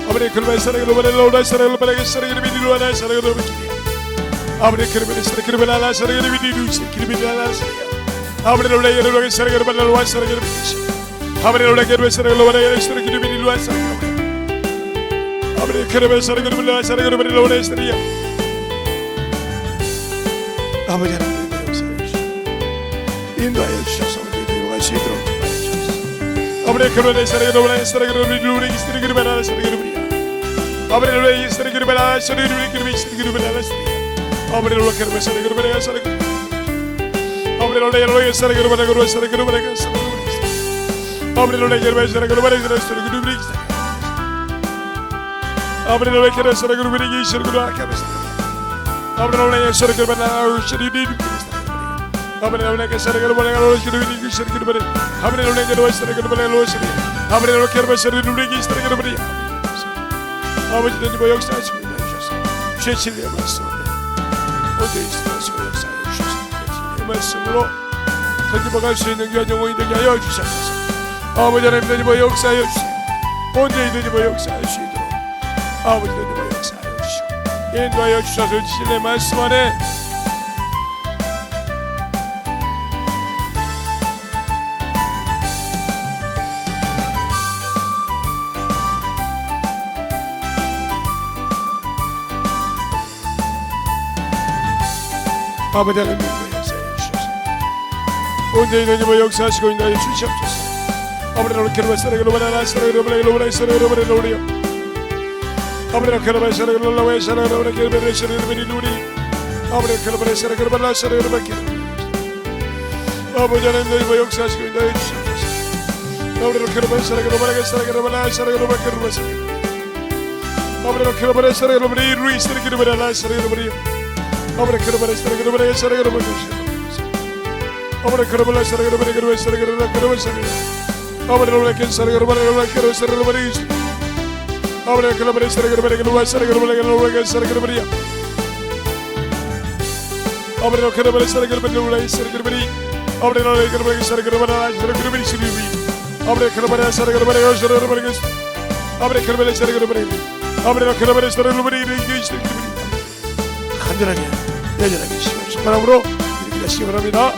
아버지 그리스도의 사랑으로 바라는 사랑으로 바라는 사랑으로 믿으려 하는 사랑으로 믿기리 아버지 그리스도의 사랑으로 바라는 사랑으로 믿으려 하는 사랑으로 아버지 놀라게 사랑으로 바라는 사랑으로 믿으시 아버지 놀라게 사랑으로 바라는 사랑으로 믿으려 하는 사랑으로 아버지 그리스도의 사랑으로 바라는 사랑으로 바라는 사랑이야. 아버지 하나님 역사해 주시고 인도하여 주셔서 우리들이 갈 수 있도록 아버지 그러나 사랑으로 바라는 사랑으로 우리 사랑으로 바라는 사랑으로 우리 아버지 우리 사랑으로 바라는 사랑으로 우리 사랑으로 바라는 사랑이야. 아버지 우리 그러나 사랑으로 바라는 사랑으로 아버지 우리 사랑으로 바라는 사랑으로 바라는 사랑으로 아버지 우리 그러나 사랑으로 바라는 사랑으로 우리 아버지 우리 그러나 사랑으로 바라는 사랑으로 아버지 우리 사랑으로 바라는 사랑으로 아버지 우리가 사랑으로 바라는 사랑으로 사랑으로 바라 아버지 우리가 사랑으로 바라는 사랑으로 아버지 우리가 사랑으로 우리가 사랑으로 바라 아버지 하나님 역사하시고 주셔서 주의 진리의 말씀 온전히 있으시고 역사해 주셔서 주의 말씀으로 던져먹을 수 있는 귀한 영혼이 되게 하여 주셔서 아버지 하나님 던져먹어 역사하여 주세요. 온전히 던져먹어 역사할 수 있도록 아버지 던져먹어 역사하여 주시고 인도하여 주셔서 진리의 말씀 안에 아버지 하나님 역사해 주셔서 온전히 던져먹어 역사하시고 인도하여 주시옵소서. 아버지 하나님 그러면 사랑으로 바라는 사랑으로 바라는 사랑으로 바라는 우리 아버지 그러면 사랑으로 바라는 사랑으로 바라는 사랑으로 바라는 우리 아버지 그러면 사랑으로 바라는 사랑으로 바라는 아버지 하나님 역사하시고 인도하여 주시옵소서. 아버지 그러면 사랑으로 바라는 사랑으로 바라는 사랑으로 바라는 아버지 그러면 사랑으로 바라는 우리 사랑으로 바라는 사랑으로 바라는 아버지 그러면 사랑으로 바라는 사랑으로 바라는 아버지 그러면 사랑으로 바라는 사랑으로 바라는 아버지 우리가 사랑으로 바라는 사랑으로 바라는 아버지 그러면 사랑으로 바라는 사랑으로 바라는 우리가 사랑으로 바라는 아버지 그러면 사랑으로 바라는 우리가 사랑으로 바라는 아버지 우리가 그러면 사랑으로 바라는 사랑으로 바라는 아버지 그러면 사랑으로 바라는 사랑으로 바라는 아버지 그러면 사랑으로 바라는 아버지 그러면 사랑으로 바라는 간절하게 여전하게 시원한 바람으로 이렇게 하시기 바랍니다.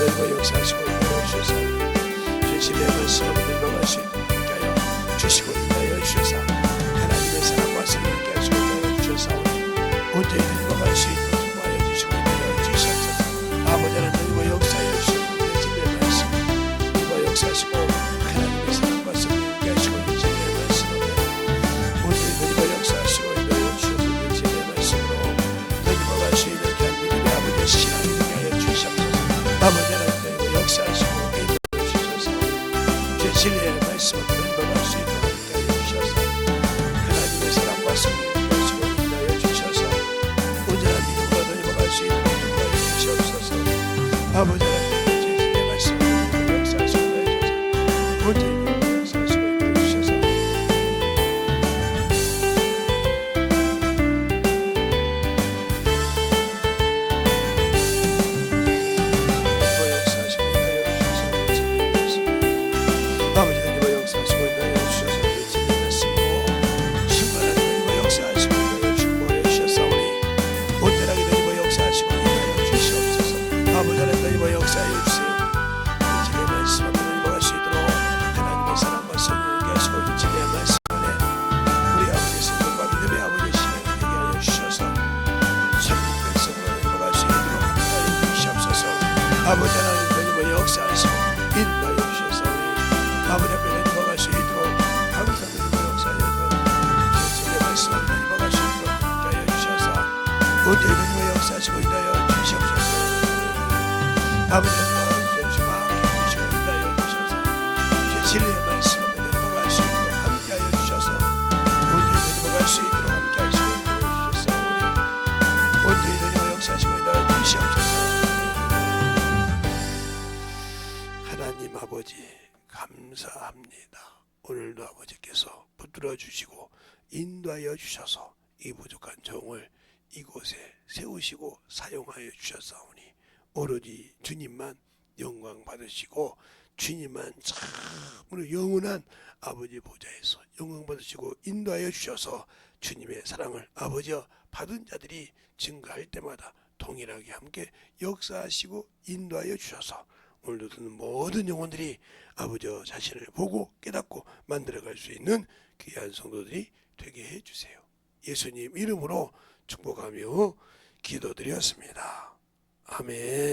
너희와 역사하시고 인도하여 주셔서 주의 진리의 말씀을 들어갈 수 있도록 하여 주시고 인도하여 주셔서 하나님의 사랑과 성령 함께 하시고 인도하여 주셔서 온전히 들어갈 수 있도록 도와여 주시고 인도하여 주시옵소서. 아버지 하나님 너희와 역사하여 주시고 주의 진리의 말씀 너희와 역사하시고 하나님의 사랑과 성령 함께 하시고 진리의 말씀으로 온전히 너희와 역사하시고 인도하여 주셔서 주의 진리의 말씀으로 너희와 갈 수 있는 귀한 믿음의 아버지의 신앙을 함께 하여 주시옵소서. 아버지 하나님 너희와 역사하시고 인도하여 주셔서 주의 진리의 말씀으로 너희와 갈 수 있도록 함께 하여 주셔서 하나님의 사랑과 성령 함께 하시고 인도하여 주셔서 온전한 믿음으로 너희와 갈 수 있도록 도와여 주시옵소서. 아버지 하나님 주의 진리의 말씀으로 너희와 역사하시고 인도하여 주셔서 온전히 너희와 역사하시고 인도하여 주셔서 아버지 하나님과 역사하시고 인도하여 주셔서 주의 진리의 말씀으로 충만한 너희와 역사하시고 인도하여 주시옵소서. 온전하게 너희와 역사하시고 인도하여 주시옵소서. 아버지 하나님 너희와 역사하여 주세요. 주의 진리의 말씀 앞에 너희와 갈 수 있도록 하나님의 사랑과 성령 함께 하시고 이 진리의 말씀 안에 우리 아버지의 생명과 믿음의 아버지의 신앙이 되게 하여 주셔서 천국 백성으로 너희와 갈 수 있도록 함께하여 주시옵소서. 아버지 하나님 너희와 역사하시고 인도하여 주셔서 아버지 앞에 너희와 갈 수 있도록 항상 너희와 역사하여서 주의 진리의 말씀 앞에 너희와 갈 수 있도록 함께하여 주셔서 온전히 너희와 역사하시고 인도하여 주시옵소서. 아버지 너희와 주시고 함께 해주시고 인도하여 주셔서 주의 진리의 말씀 앞에 너희와 갈 수 있도록 함께하여 주셔서 온전히 너희와 갈 수 있도록 함께하시고 인도하여 주셔서 온전히 너희와 역사하시고 인도하여 주시옵소서. 하나님 아버지 감사합니다. 오늘도 아버지께서 붙들어 주시고 인도하여 주셔서 이 부족한 종을 이곳에 세우시고 사용하여 주셨사오니 오로지 주님만 영광 받으시고 주님만 참으로 영원한 아버지 보좌에서 영광 받으시고 인도하여 주셔서 주님의 사랑을 아버지여 받은 자들이 증가할 때마다 동일하게 함께 역사하시고 인도하여 주셔서 오늘도 듣는 모든 영혼들이 아버지여 자신을 보고 깨닫고 만들어갈 수 있는 귀한 성도들이 되게 해주세요. 예수님 이름으로 축복하며 기도드렸습니다. 아멘.